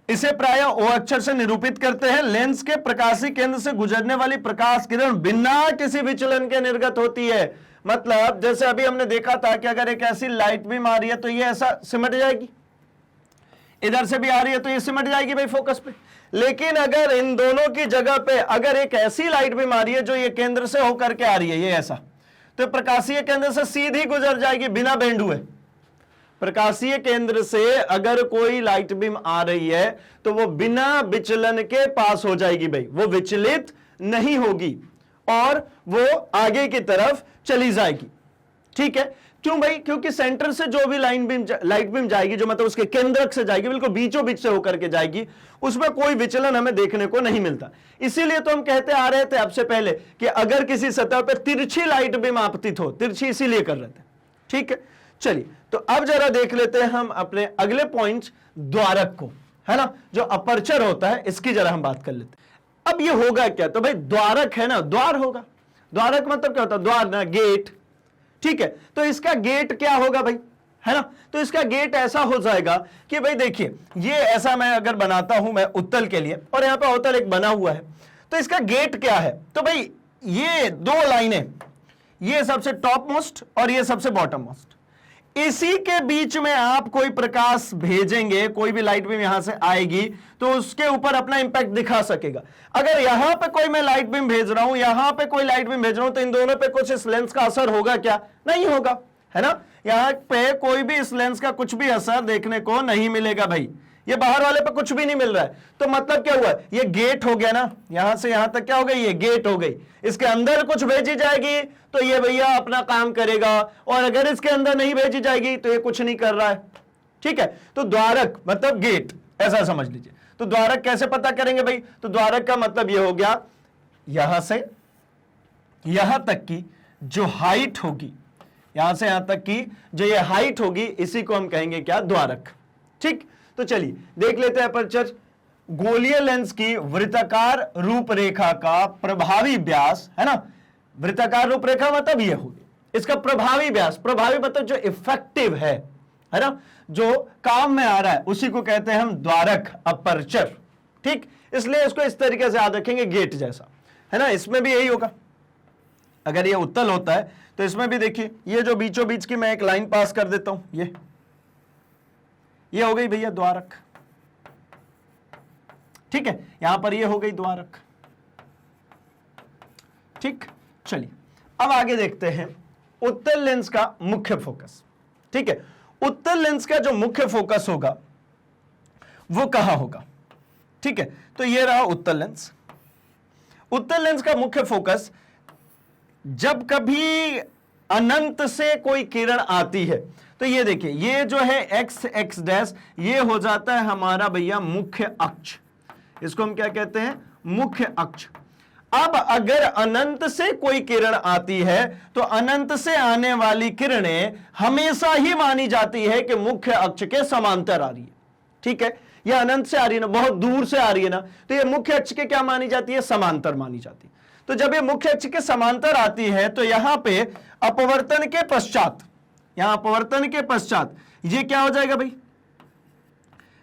इसे प्रायः O अक्षर से निरूपित करते हैं। लेंस के प्रकाशीय केंद्र से गुजरने वाली प्रकाश किरण बिना किसी विचलन के निर्गत होती है। मतलब जैसे अभी हमने देखा था कि अगर एक ऐसी लाइट बीम आ रही है तो ये ऐसा सिमट जाएगी, इधर से भी आ रही है तो ये सिमट जाएगी भाई फोकस पे। लेकिन अगर इन दोनों की जगह पे अगर एक ऐसी लाइट बीम आ रही है जो ये केंद्र से होकर के आ रही है, ये ऐसा, तो प्रकाशीय केंद्र से सीधी गुजर जाएगी बिना बेंड हुए। प्रकाशीय केंद्र से अगर कोई लाइट बीम आ रही है तो वो बिना विचलन के पास हो जाएगी भाई, वो विचलित नहीं होगी और वो आगे की तरफ चली जाएगी। ठीक है, क्यों भाई, क्योंकि सेंटर से जो भी लाइट बीम जाएगी, जो मतलब उसके केंद्रक से जाएगी, बिल्कुल बीचों बीच से होकर के जाएगी, उसमें कोई विचलन हमें देखने को नहीं मिलता। इसीलिए तो हम कहते आ रहे थे आपसे पहले कि अगर किसी सतह पर तिरछी लाइट बीम आपतित हो, तिरछी इसीलिए कर रहे थे। ठीक है, चलिए तो अब जरा देख लेते हैं हम अपने अगले पॉइंट्स, द्वारक को, है ना, जो अपर्चर होता है इसकी जरा हम बात कर लेते हैं। अब ये होगा क्या, तो भाई द्वारक है ना, द्वार होगा। द्वारक मतलब क्या होता है, द्वार ना, गेट। ठीक है, तो इसका गेट क्या होगा भाई, है ना, तो इसका गेट ऐसा हो जाएगा कि भाई देखिए ये ऐसा मैं अगर बनाता हूं मैं उत्तल के लिए, और यहां पे अवतल एक बना हुआ है, तो इसका गेट क्या है, तो भाई ये दो लाइनें, ये सबसे टॉप मोस्ट और ये सबसे बॉटम मोस्ट, इसी के बीच में आप कोई प्रकाश भेजेंगे, कोई भी लाइट बीम यहां से आएगी तो उसके ऊपर अपना इंपैक्ट दिखा सकेगा। अगर यहां पे कोई मैं लाइट बीम भेज रहा हूं, यहां पे कोई लाइट बीम भेज रहा हूं, तो इन दोनों पे कुछ इस लेंस का असर होगा क्या, नहीं होगा, है ना। यहां पे कोई भी इस लेंस का कुछ भी असर देखने को नहीं मिलेगा भाई, ये बाहर वाले पे कुछ भी नहीं मिल रहा है। तो मतलब क्या हुआ, ये गेट हो गया ना, यहां से यहां तक क्या हो गई, ये गेट हो गई। इसके अंदर कुछ भेजी जाएगी तो ये भैया अपना काम करेगा, और अगर इसके अंदर नहीं भेजी जाएगी तो ये कुछ नहीं कर रहा है। ठीक है, तो द्वारक मतलब गेट, ऐसा समझ लीजिए। तो द्वारक कैसे पता करेंगे भाई, तो द्वारक का मतलब ये हो गया यहां से यहां तक की जो हाइट होगी, यहां से यहां तक की जो ये हाइट होगी, इसी को हम कहेंगे क्या, द्वारक। ठीक, तो चलिए देख लेते हैं अपर्चर। गोलीय लेंस की वृत्ताकार रूपरेखा का प्रभावी व्यास, है ना, वृत्ताकार रूपरेखा मतलब ये होगी, इसका प्रभावी व्यास, प्रभावी मतलब जो इफेक्टिव है ना, जो काम में आ रहा है, उसी को कहते हैं हम द्वारक, अपर्चर। ठीक, इसलिए इसको इस तरीके से याद रखेंगे, गेट जैसा, है ना। इसमें भी यही होगा, अगर ये उत्तल होता है तो इसमें भी देखिए, ये जो बीचों बीच की मैं एक लाइन पास कर देता हूं, ये हो गई भैया द्वारक, ठीक है, यहां पर ये हो गई द्वारक, ठीक। चलिए अब आगे देखते हैं उत्तल लेंस का मुख्य फोकस, ठीक है। उत्तल लेंस का जो मुख्य फोकस होगा वो कहां होगा, ठीक है। तो ये रहा उत्तल लेंस। उत्तल लेंस का मुख्य फोकस, जब कभी अनंत से कोई किरण आती है तो ये देखिए, ये जो है एक्स एक्स डैश, ये हो जाता है हमारा भैया मुख्य अक्ष, इसको हम क्या कहते हैं, मुख्य अक्ष। अब अगर अनंत से कोई किरण आती है तो अनंत से आने वाली किरणें हमेशा ही मानी जाती है कि मुख्य अक्ष के समांतर आ रही है, ठीक है। यह अनंत से आ रही है ना, बहुत दूर से आ रही है ना, तो यह मुख्य अक्ष के क्या मानी जाती है, समांतर मानी जाती है। तो जब ये मुख्य अक्ष के समांतर आती है तो यहां पे अपवर्तन के पश्चात, यहां अपवर्तन के पश्चात ये क्या हो जाएगा भाई,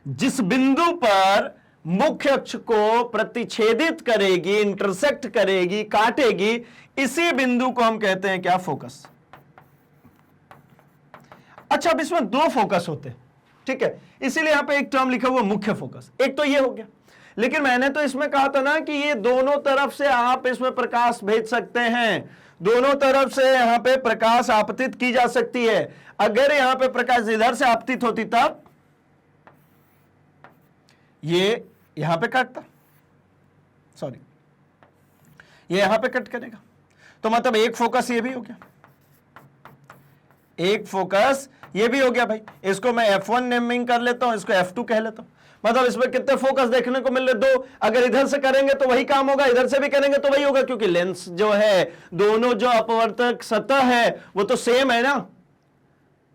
जिस बिंदु पर मुख्य अक्ष को प्रतिच्छेदित करेगी, इंटरसेक्ट करेगी, काटेगी, इसी बिंदु को हम कहते हैं क्या, फोकस। अच्छा, अब इसमें दो फोकस होते हैं, ठीक है, इसीलिए यहां पे एक टर्म लिखा हुआ मुख्य फोकस। एक तो ये हो गया, लेकिन मैंने तो इसमें कहा था ना कि ये दोनों तरफ से आप इसमें प्रकाश भेज सकते हैं, दोनों तरफ से यहां पे प्रकाश आपतित की जा सकती है। अगर यहां पे प्रकाश इधर से आपतित होती तब ये यहां पे कटता, सॉरी ये यहां पे कट करेगा, तो मतलब एक फोकस ये भी हो गया, एक फोकस ये भी हो गया भाई। इसको मैं F1 नेमिंग कर लेता हूं, इसको F2 कह लेता हूं। मतलब इसमें कितने फोकस देखने को मिल रहे, दो। अगर इधर से करेंगे तो वही काम होगा, इधर से भी करेंगे तो वही होगा, क्योंकि लेंस जो है, दोनों जो अपवर्तक सतह है वो तो सेम है ना।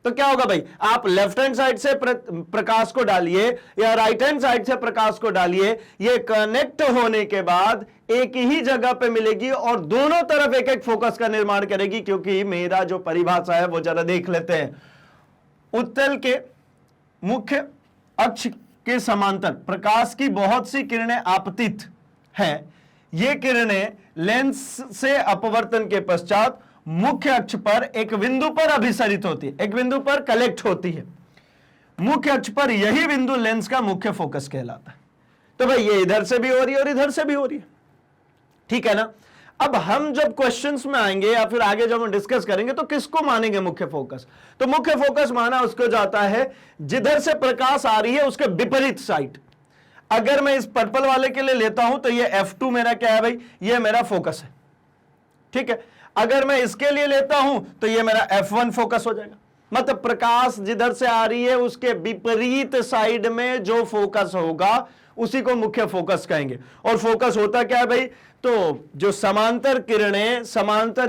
तो क्या होगा भाई, आप लेफ्ट हैंड साइड से प्रकाश को डालिए या राइट हैंड साइड से प्रकाश को डालिए, ये कनेक्ट होने के बाद एक ही जगह पे मिलेगी और दोनों तरफ एक एक फोकस का निर्माण करेगी। क्योंकि मेरा जो परिभाषा है वो जरा देख लेते हैं, उत्तल के मुख्य अक्ष के समांतर प्रकाश की बहुत सी किरणें आपतित हैं। ये किरणें लेंस से अपवर्तन के पश्चात मुख्य अक्ष पर एक बिंदु पर अभिसरित होती है, एक बिंदु पर कलेक्ट होती है। मुख्य अक्ष पर यही बिंदु लेंस का मुख्य फोकस कहलाता है। तो भाई ये इधर से भी हो रही है और इधर से भी हो रही है, ठीक है ना। अब हम जब क्वेश्चंस में आएंगे या फिर आगे जब हम डिस्कस करेंगे तो किसको मानेंगे मुख्य फोकस, तो मुख्य फोकस माना उसको जाता है जिधर से प्रकाश आ रही है उसके विपरीत साइड। अगर मैं इस पर्पल वाले के लिए लेता हूं तो ये F2 मेरा क्या है भाई, ये मेरा फोकस है, ठीक है। अगर मैं इसके लिए लेता हूं तो ये मेरा F1 फोकस हो जाएगा। मतलब प्रकाश जिधर से आ रही है उसके विपरीत साइड में जो फोकस होगा उसी को मुख्य फोकस कहेंगे। और फोकस होता क्या है भाई, तो जो समांतर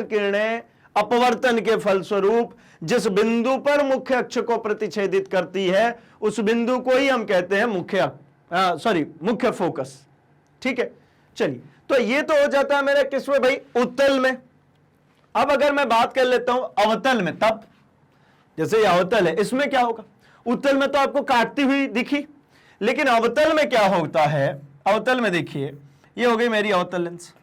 किरणें अपवर्तन के फलस्वरूप जिस बिंदु पर मुख्य अक्ष को प्रतिच्छेदित करती है उस बिंदु को ही हम कहते हैं मुख्य फोकस, ठीक है। चलिए, तो ये तो हो जाता है मेरा किसमें भाई, उत्तल में। अब अगर मैं बात कर लेता हूं अवतल में, तब जैसे ये अवतल है, इसमें क्या होगा, उत्तल में तो आपको काटती हुई दिखी, लेकिन अवतल में क्या होता है, अवतल में देखिए ये हो गई मेरी अवतल लेंस।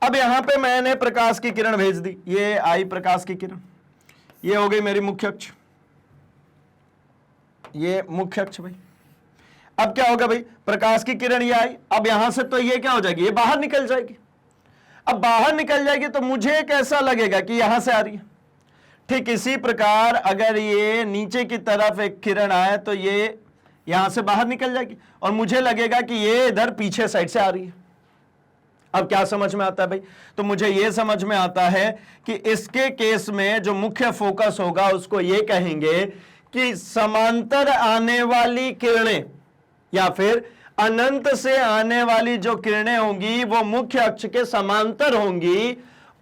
अब यहां पे मैंने प्रकाश की किरण भेज दी, ये आई प्रकाश की किरण, ये हो गई मेरी मुख्य अक्ष, ये मुख्य अक्ष भाई। अब क्या होगा भाई, प्रकाश की किरण ये आई, अब यहां से तो ये क्या हो जाएगी, ये बाहर निकल जाएगी। अब बाहर निकल जाएगी तो मुझे कैसा लगेगा कि यहां से आ रही है। ठीक इसी प्रकार अगर ये नीचे की तरफ एक किरण आए तो ये यहां से बाहर निकल जाएगी और मुझे लगेगा कि ये इधर पीछे साइड से आ रही है। अब क्या समझ में आता है भाई, तो मुझे ये समझ में आता है कि इसके केस में जो मुख्य फोकस होगा उसको ये कहेंगे कि समांतर आने वाली किरणें या फिर अनंत से आने वाली जो किरणें होंगी वो मुख्य अक्ष के समांतर होंगी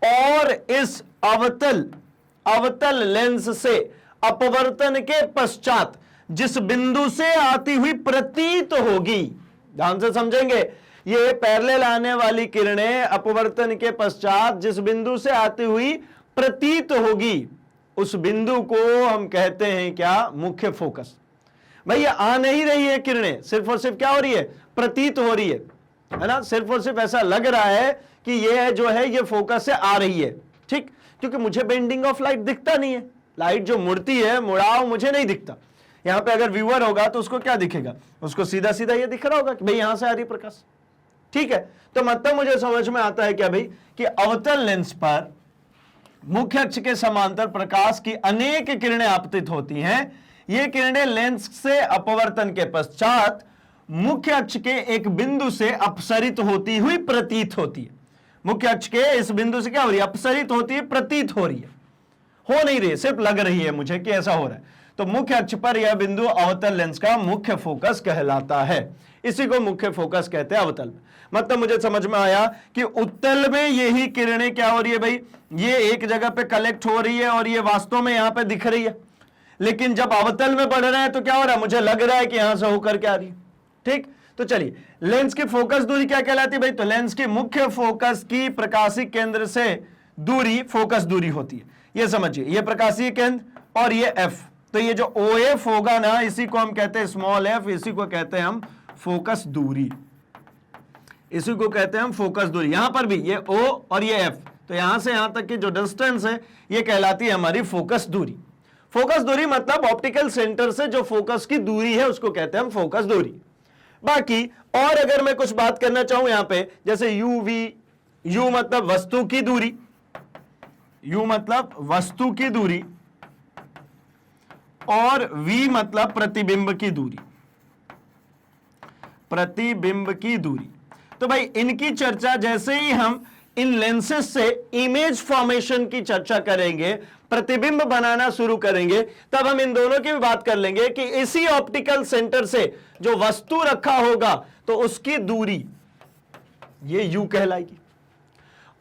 और इस अवतल लेंस से अपवर्तन के पश्चात जिस बिंदु से आती हुई प्रतीत होगी, ध्यान से समझेंगे, ये पैरेलल आने वाली किरणें अपवर्तन के पश्चात जिस बिंदु से आती हुई प्रतीत होगी उस बिंदु को हम कहते हैं क्या, मुख्य फोकस। भाई ये आ नहीं रही है किरणें, सिर्फ और सिर्फ क्या हो रही है, प्रतीत हो रही है। है ना, सिर्फ और सिर्फ ऐसा लग रहा है कि ये जो है ये फोकस से आ रही है, ठीक, क्योंकि मुझे बेंडिंग ऑफ लाइट दिखता नहीं है, लाइट जो मुड़ती है मुड़ाव मुझे नहीं दिखता। यहां पे अगर व्यूअर होगा तो उसको क्या दिखेगा, उसको सीधा सीधा ये दिख रहा होगा कि भाई यहां से आ रही प्रकाश, ठीक है। तो मतलब मुझे समझ में आता है क्या भाई कि अवतल लेंस पर मुख्य अक्ष के समांतर प्रकाश की अनेक किरणें आपतित होती हैं। ये किरणें लेंस से अपवर्तन के पश्चात मुख्य अक्ष के एक बिंदु से अपसरित होती हुई प्रतीत होती है। मुख्य अक्ष के इस बिंदु से क्या हो रही है, अपसरित होती है, प्रतीत हो रही है, हो नहीं रही है, सिर्फ लग रही है मुझे कि ऐसा हो रहा है। तो मुख्य अक्ष पर यह बिंदु अवतल लेंस का मुख्य फोकस कहलाता है। इसी को मुख्य फोकस कहते हैं अवतल में। मतलब मुझे समझ में आया कि उत्तल में यही किरणें क्या हो रही है भाई, ये एक जगह पे कलेक्ट हो रही है और ये वास्तव में यहां पे दिख रही है, लेकिन जब अवतल में बढ़ रहे हैं तो क्या हो रहा है, मुझे लग रहा है कि यहां से होकर के आ रही है, ठीक। तो चलिए, लेंस की फोकस दूरी क्या कहलाती है भाई, तो लेंस की मुख्य फोकस की प्रकाशीय केंद्र से दूरी फोकस दूरी होती है। ये समझिए, ये प्रकाशीय केंद्र और ये एफ, तो ये जो OF होगा ना, इसी को हम कहते हैं स्मॉल f, इसी को कहते हैं हम फोकस दूरी, इसी को कहते हैं हम फोकस दूरी। यहां पर भी ये O और ये F, तो यहां से यहां तक की जो डिस्टेंस है ये कहलाती है हमारी फोकस दूरी। फोकस दूरी मतलब ऑप्टिकल सेंटर से जो फोकस की दूरी है उसको कहते हैं हम फोकस दूरी। बाकी और अगर मैं कुछ बात करना चाहूं यहां पे, जैसे U मतलब वस्तु की दूरी, U मतलब वस्तु की दूरी, और V मतलब प्रतिबिंब की दूरी, प्रतिबिंब की दूरी। तो भाई इनकी चर्चा जैसे ही हम इन लेंसेज से इमेज फॉर्मेशन की चर्चा करेंगे, प्रतिबिंब बनाना शुरू करेंगे, तब हम इन दोनों की भी बात कर लेंगे कि इसी ऑप्टिकल सेंटर से जो वस्तु रखा होगा तो उसकी दूरी ये U कहलाएगी,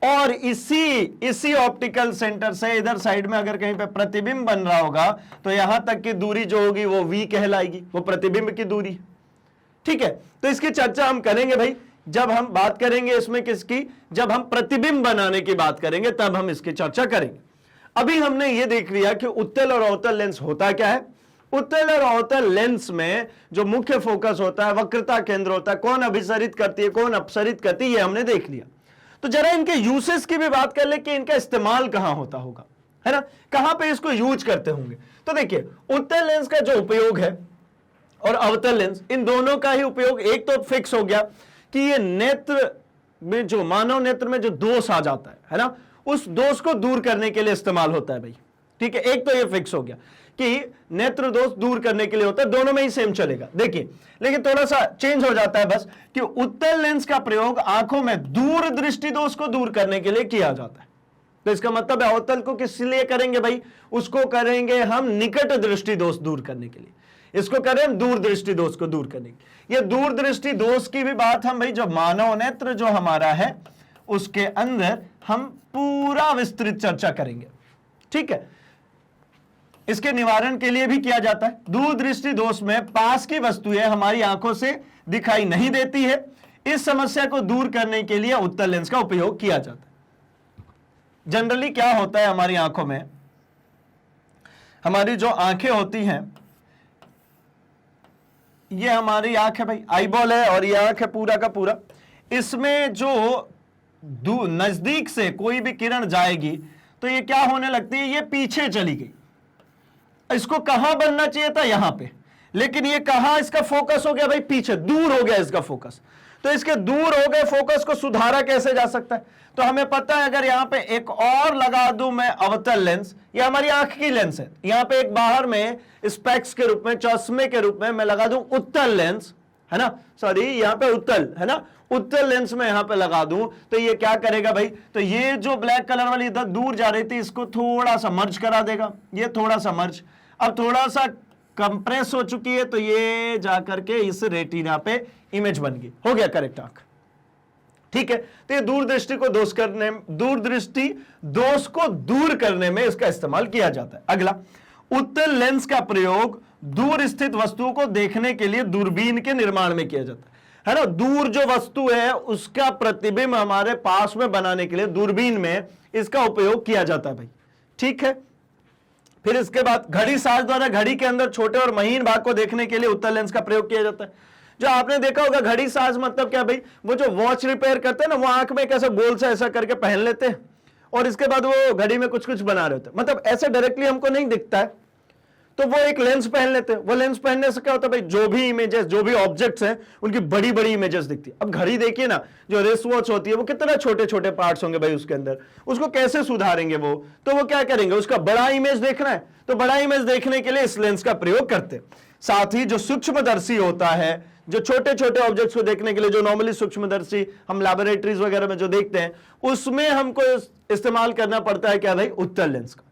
और इसी ऑप्टिकल सेंटर से इधर साइड में अगर कहीं पे प्रतिबिंब बन रहा होगा तो यहां तक की दूरी जो होगी वो V कहलाएगी, वो प्रतिबिंब की दूरी, ठीक है। तो इसकी चर्चा हम करेंगे भाई, जब हम बात करेंगे इसमें किसकी, जब हम प्रतिबिंब बनाने की बात करेंगे तब हम इसकी चर्चा करेंगे। अभी हमने ये देख लिया कि उत्तल और अवतल लेंस होता क्या है। उत्तल और अवतल लेंस में जो मुख्य फोकस होता है, वक्रता केंद्र होता है, कौन अभिसरित करती है कौन अपसरित करती है, ये हमने देख लिया। तो जरा इनके यूसेस की भी बात कर ले कि इनका इस्तेमाल कहां होता होगा, है ना, कहां पे इसको यूज करते होंगे। तो देखिए, उत्तल लेंस का जो उपयोग है और अवतल लेंस, इन दोनों का ही उपयोग, एक तो फिक्स हो गया कि ये नेत्र में जो मानव नेत्र में जो दोष आ जाता है ना, उस दोष को दूर करने के लिए इस्तेमाल होता है भाई, ठीक है। एक तो ये फिक्स हो गया कि नेत्र दोष दूर करने के लिए होता है, दोनों में ही सेम चलेगा। देखिए, लेकिन थोड़ा सा चेंज हो जाता है बस कि उत्तल लेंस का प्रयोग आंखों में दूर दृष्टि दोष को दूर करने के लिए किया जाता है। तो इसका मतलब है अवतल को किस लिए करेंगे भाई, उसको करेंगे हम निकट दृष्टि दोष दूर करने के लिए, इसको करें हम दूर दृष्टि दोष को दूर करने के लिए। ये दूर दृष्टि दोष की भी बात हम भाई जो मानव नेत्र जो हमारा है उसके अंदर हम पूरा विस्तृत चर्चा करेंगे, ठीक है। इसके निवारण के लिए भी किया जाता है। दूर दृष्टि दोष में पास की वस्तुएं हमारी आंखों से दिखाई नहीं देती है, इस समस्या को दूर करने के लिए उत्तल लेंस का उपयोग किया जाता है। जनरली क्या होता है हमारी आंखों में, हमारी जो आंखें होती हैं, ये हमारी आंख है भाई, आईबॉल है, और ये आंख है पूरा का पूरा। इसमें जो नजदीक से कोई भी किरण जाएगी तो ये क्या होने लगती है, ये पीछे चली गई। इसको कहां बनना चाहिए था, यहां पे, लेकिन ये कहां इसका फोकस हो गया भाई, पीछे, दूर हो गया इसका फोकस। तो इसके दूर हो गए फोकस को सुधारा कैसे जा सकता है, तो हमें पता है अगर यहां पे एक और लगा दूं मैं अवतल लेंस, ये हमारी आंख की लेंस है, यहां पे एक बाहर में स्पेक्स के रूप में, चश्मे के रूप में मैं लगा दूं उत्तल लेंस, है ना, सॉरी यहां पे उत्तल है ना, उत्तल लेंस में यहां पे लगा दूं तो ये क्या करेगा भाई, तो ये जो ब्लैक कलर वाली इधर दूर जा रही थी इसको थोड़ा सा मर्ज करा देगा, ये थोड़ा सा मर्ज, अब थोड़ा सा कंप्रेस हो चुकी है तो ये जाकर के इस रेटिना पे इमेज बन गई, हो गया करेक्ट आंख, ठीक है। तो ये दूरदृष्टि को दूरदृष्टि दोष को दूर करने में इसका इस्तेमाल किया जाता है। अगला, उत्तल लेंस का प्रयोग दूर स्थित वस्तुओं को देखने के लिए दूरबीन के निर्माण में किया जाता है ना। दूर जो वस्तु है उसका प्रतिबिंब हमारे पास में बनाने के लिए दूरबीन में इसका उपयोग किया जाता है भाई, ठीक है। फिर इसके बाद घड़ी साज द्वारा घड़ी के अंदर छोटे और महीन भाग को देखने के लिए उत्तल लेंस का प्रयोग किया जाता है। जो आपने देखा होगा घड़ी साज मतलब क्या भाई, वो जो वॉच रिपेयर करते हैं ना, वो आंख में एक ऐसा गोल सा ऐसा करके पहन लेते हैं और इसके बाद वो घड़ी में कुछ कुछ बना रहे होते हैं, मतलब ऐसे डायरेक्टली हमको नहीं दिखता है, तो वो एक लेंस पहन लेते हैं। वो लेंस पहनने से क्या होता है भाई, जो भी इमेजेस, जो भी ऑब्जेक्ट्स हैं, उनकी बड़ी बड़ी इमेजेस दिखती है। अब घड़ी देखिए ना, जो रिस्ट वॉच होती है वो कितना छोटे छोटे पार्ट्स होंगे भाई उसके अंदर, उसको कैसे सुधारेंगे वो, तो वो क्या करेंगे, उसका बड़ा इमेज देखना है तो बड़ा इमेज देखने के लिए इस लेंस का प्रयोग करते हैं। साथ ही जो सूक्ष्मदर्शी होता है, जो छोटे छोटे ऑब्जेक्ट्स को देखने के लिए, जो नॉर्मली सूक्ष्मदर्शी हम लैबोरेटरीज वगैरह में जो देखते हैं, उसमें हमको इस्तेमाल करना पड़ता है क्या भाई, उत्तल लेंस का।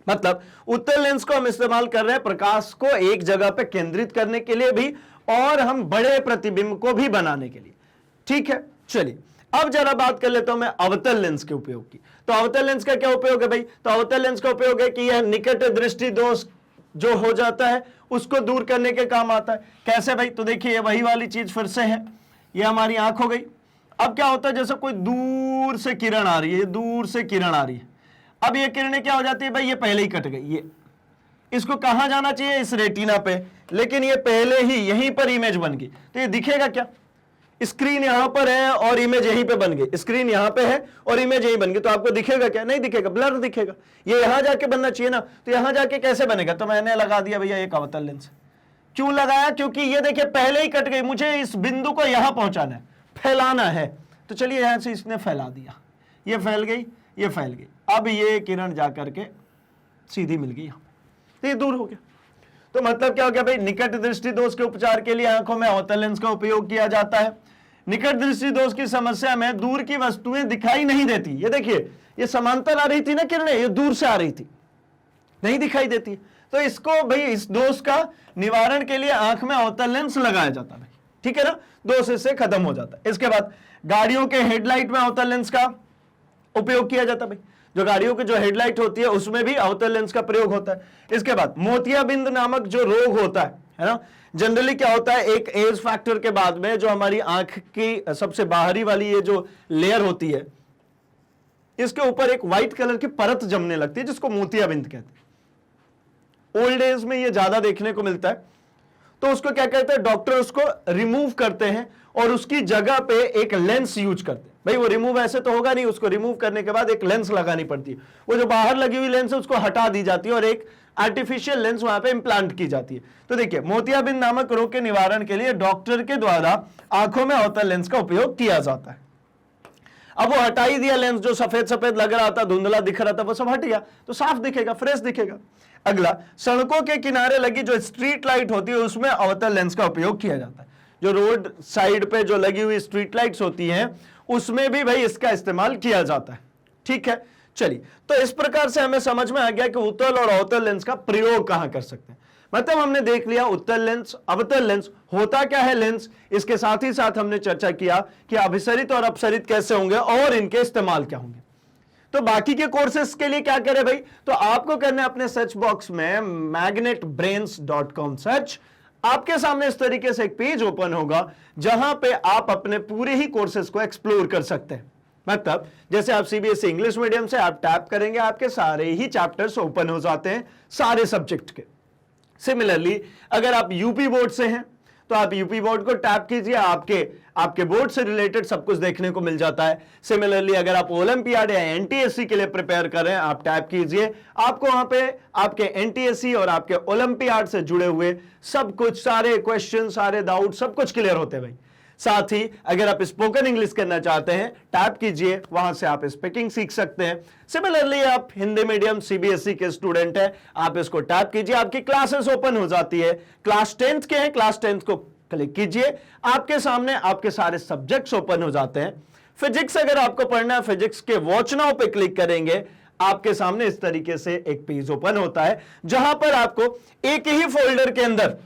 मतलब उत्तल लेंस को हम इस्तेमाल कर रहे हैं प्रकाश को एक जगह पे केंद्रित करने के लिए भी, और हम बड़े प्रतिबिंब को भी बनाने के लिए। ठीक है, चलिए अब जरा बात कर लेता हूं मैं अवतल लेंस के उपयोग की। तो अवतल लेंस का क्या उपयोग है भाई, तो अवतल लेंस का उपयोग है कि यह निकट दृष्टि दोष जो हो जाता है उसको दूर करने के काम आता है। कैसे भाई, तो देखिए वही वाली चीज फिर से है, ये हमारी आंख हो गई। अब क्या होता है, जैसे कोई दूर से किरण आ रही है, दूर से किरण आ रही है, अब ये किरणें क्या हो जाती है भाई, ये पहले ही कट गई, ये इसको कहां जाना चाहिए, इस रेटिना पे, लेकिन ये पहले ही यहीं पर इमेज बन गई, तो ये दिखेगा क्या, स्क्रीन यहां पर है और इमेज यहीं पे बन गई, स्क्रीन यहां पे है और इमेज यहीं बन गई, तो आपको दिखेगा क्या, नहीं दिखेगा, ब्लर दिखेगा। ये यहां जाके बनना चाहिए ना, तो यहां जाके कैसे बनेगा, तो मैंने लगा दिया भैया एक अवतल लेंस। क्यों लगाया, क्योंकि ये देखिए पहले ही कट गई, मुझे इस बिंदु को यहां पहुंचाना है, फैलाना है, तो चलिए यहां से इसने फैला दिया, ये फैल गई, ये फैल गई, अब ये किरण जाकर के सीधी मिल गई यहां, तो ये दूर हो गया। तो मतलब क्या हो गया भाई, निकट दृष्टि दोष के उपचार के लिए आंखों में अवतल लेंस का उपयोग किया जाता है। निकट दृष्टि दोष की समस्या में दूर की वस्तुएं दिखाई नहीं देती, ये देखिए ये समांतर आ रही थी ना किरणें, ये दूर से आ रही थी, नहीं दिखाई देती, तो इसको भाई इस दोष का निवारण के लिए आंख में अवतल लेंस लगाया जाता है, ठीक है ना, दोष इससे खत्म हो जाता है। इसके बाद गाड़ियों के हेडलाइट में अवतल लेंस का उपयोग किया जाता है भाई, जो गाड़ियों की जो हेडलाइट होती है उसमें भी अवतल लेंस का प्रयोग होता है। इसके बाद मोतियाबिंद नामक जो रोग होता है ना, जनरली क्या होता है, एक एज फैक्टर के बाद में जो हमारी आंख की सबसे बाहरी वाली ये जो लेयर होती है, इसके ऊपर एक व्हाइट कलर की परत जमने लगती है जिसको मोतियाबिंद कहते हैं। ओल्ड एज में ये ज्यादा देखने को मिलता है, तो उसको क्या कहते हैं, डॉक्टर उसको रिमूव करते हैं और उसकी जगह पे एक लेंस यूज करते हैं। भाई वो रिमूव ऐसे तो होगा नहीं, उसको रिमूव करने के बाद एक लेंस लगानी पड़ती है, वो जो बाहर लगी हुई लेंस है उसको हटा दी जाती है और एक आर्टिफिशियल लेंस वहां पे इंप्लांट की जाती है। तो देखिए मोतियाबिंद नामक रोग के निवारण के लिए डॉक्टर के द्वारा आंखों में अवतल लेंस का उपयोग किया जाता है। अब वो हटा ही दिया लेंस, जो सफेद सफेद लग रहा था, धुंधला दिख रहा था, वो सब हट गया, तो साफ दिखेगा, फ्रेश दिखेगा। अगला, सड़कों के किनारे लगी जो स्ट्रीट लाइट होती है उसमें अवतल लेंस का उपयोग किया जाता है। जो रोड साइड पे जो लगी हुई स्ट्रीट लाइट्स होती हैं उसमें भी भाई इसका इस्तेमाल किया जाता है। ठीक है, चलिए, तो इस प्रकार से हमें समझ में आ गया कि उत्तल और अवतल लेंस का प्रयोग कहां कर सकते हैं। मतलब हमने देख लिया उत्तल लेंस, अवतल लेंस, होता क्या है लेंस, इसके साथ ही साथ हमने चर्चा किया कि अभिसरित और अपसरित कैसे होंगे और इनके इस्तेमाल क्या होंगे। तो बाकी के कोर्सेस के लिए क्या करें भाई, तो आपको करना है अपने सर्च बॉक्स में magnetbrains.com सर्च, आपके सामने इस तरीके से एक पेज ओपन होगा जहां पे आप अपने पूरे ही कोर्सेज को एक्सप्लोर कर सकते हैं। मतलब जैसे आप सीबीएसई इंग्लिश मीडियम से आप टैप करेंगे, आपके सारे ही चैप्टर्स ओपन हो जाते हैं सारे सब्जेक्ट के। सिमिलरली अगर आप यूपी बोर्ड से हैं तो आप यूपी बोर्ड को टैप कीजिए, आपके बोर्ड से रिलेटेड सब कुछ देखने को मिल जाता है। सिमिलरली अगर आप ओलंपियाड या एनटीएससी के लिए प्रिपेयर कर रहे हैं, आप टैप कीजिए, आपको वहां पे आपके एनटीएससी और आपके ओलंपियाड से जुड़े हुए सब कुछ, सारे क्वेश्चन, सारे डाउट, सब कुछ क्लियर होते हैं भाई। साथ ही अगर आप स्पोकन इंग्लिश करना चाहते हैं, टैप कीजिए, वहां से आप स्पीकिंग सीख सकते हैं। सिमिलरली आप हिंदी मीडियम सीबीएसई के स्टूडेंट हैं, आप इसको टैप कीजिए, आपकी क्लासेस ओपन हो जाती है। क्लास 10th के हैं, क्लास 10th को क्लिक कीजिए, आपके सामने आपके सारे सब्जेक्ट्स ओपन हो जाते हैं। फिजिक्स अगर आपको पढ़ना है, फिजिक्स के वॉच नाउ पे क्लिक करेंगे, आपके सामने इस तरीके से एक पेज ओपन होता है जहां पर आपको एक ही फोल्डर के अंदर,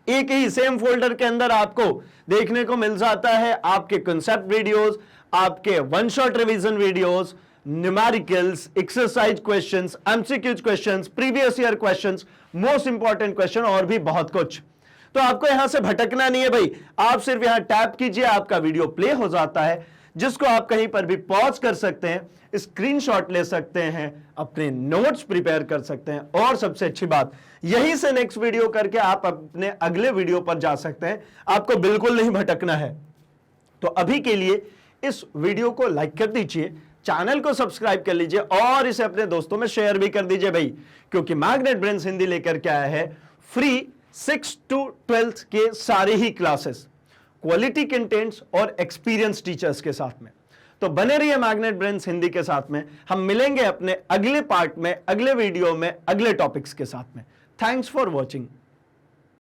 एक ही सेम फोल्डर के अंदर आपको देखने को मिल जाता है आपके कंसेप्ट वीडियोस, आपके one shot revision videos, numericals, exercise questions, MCQs questions, previous year questions, most important question और भी बहुत कुछ। तो आपको यहां से भटकना नहीं है भाई, आप सिर्फ यहां टैप कीजिए, आपका वीडियो प्ले हो जाता है। जिसको आप कहीं पर भी पॉज कर सकते हैं, स्क्रीनशॉट ले सकते हैं, अपने नोट्स प्रिपेयर कर सकते हैं और सबसे अच्छी बात, यहीं से नेक्स्ट वीडियो करके आप अपने अगले वीडियो पर जा सकते हैं। आपको बिल्कुल नहीं भटकना है। तो अभी के लिए इस वीडियो को लाइक कर दीजिए, चैनल को सब्सक्राइब कर लीजिए और इसे अपने दोस्तों में शेयर भी कर दीजिए भाई, क्योंकि मैग्नेट ब्रेन्स हिंदी लेकर के आया है फ्री 6 to 12th के सारे ही क्लासेस, क्वालिटी कंटेंट्स और एक्सपीरियंस टीचर्स के साथ में। तो बने रहिए मैग्नेट ब्रेन्स हिंदी के साथ में। हम मिलेंगे अपने अगले पार्ट में, अगले वीडियो में, अगले टॉपिक्स के साथ में। Thanks for watching.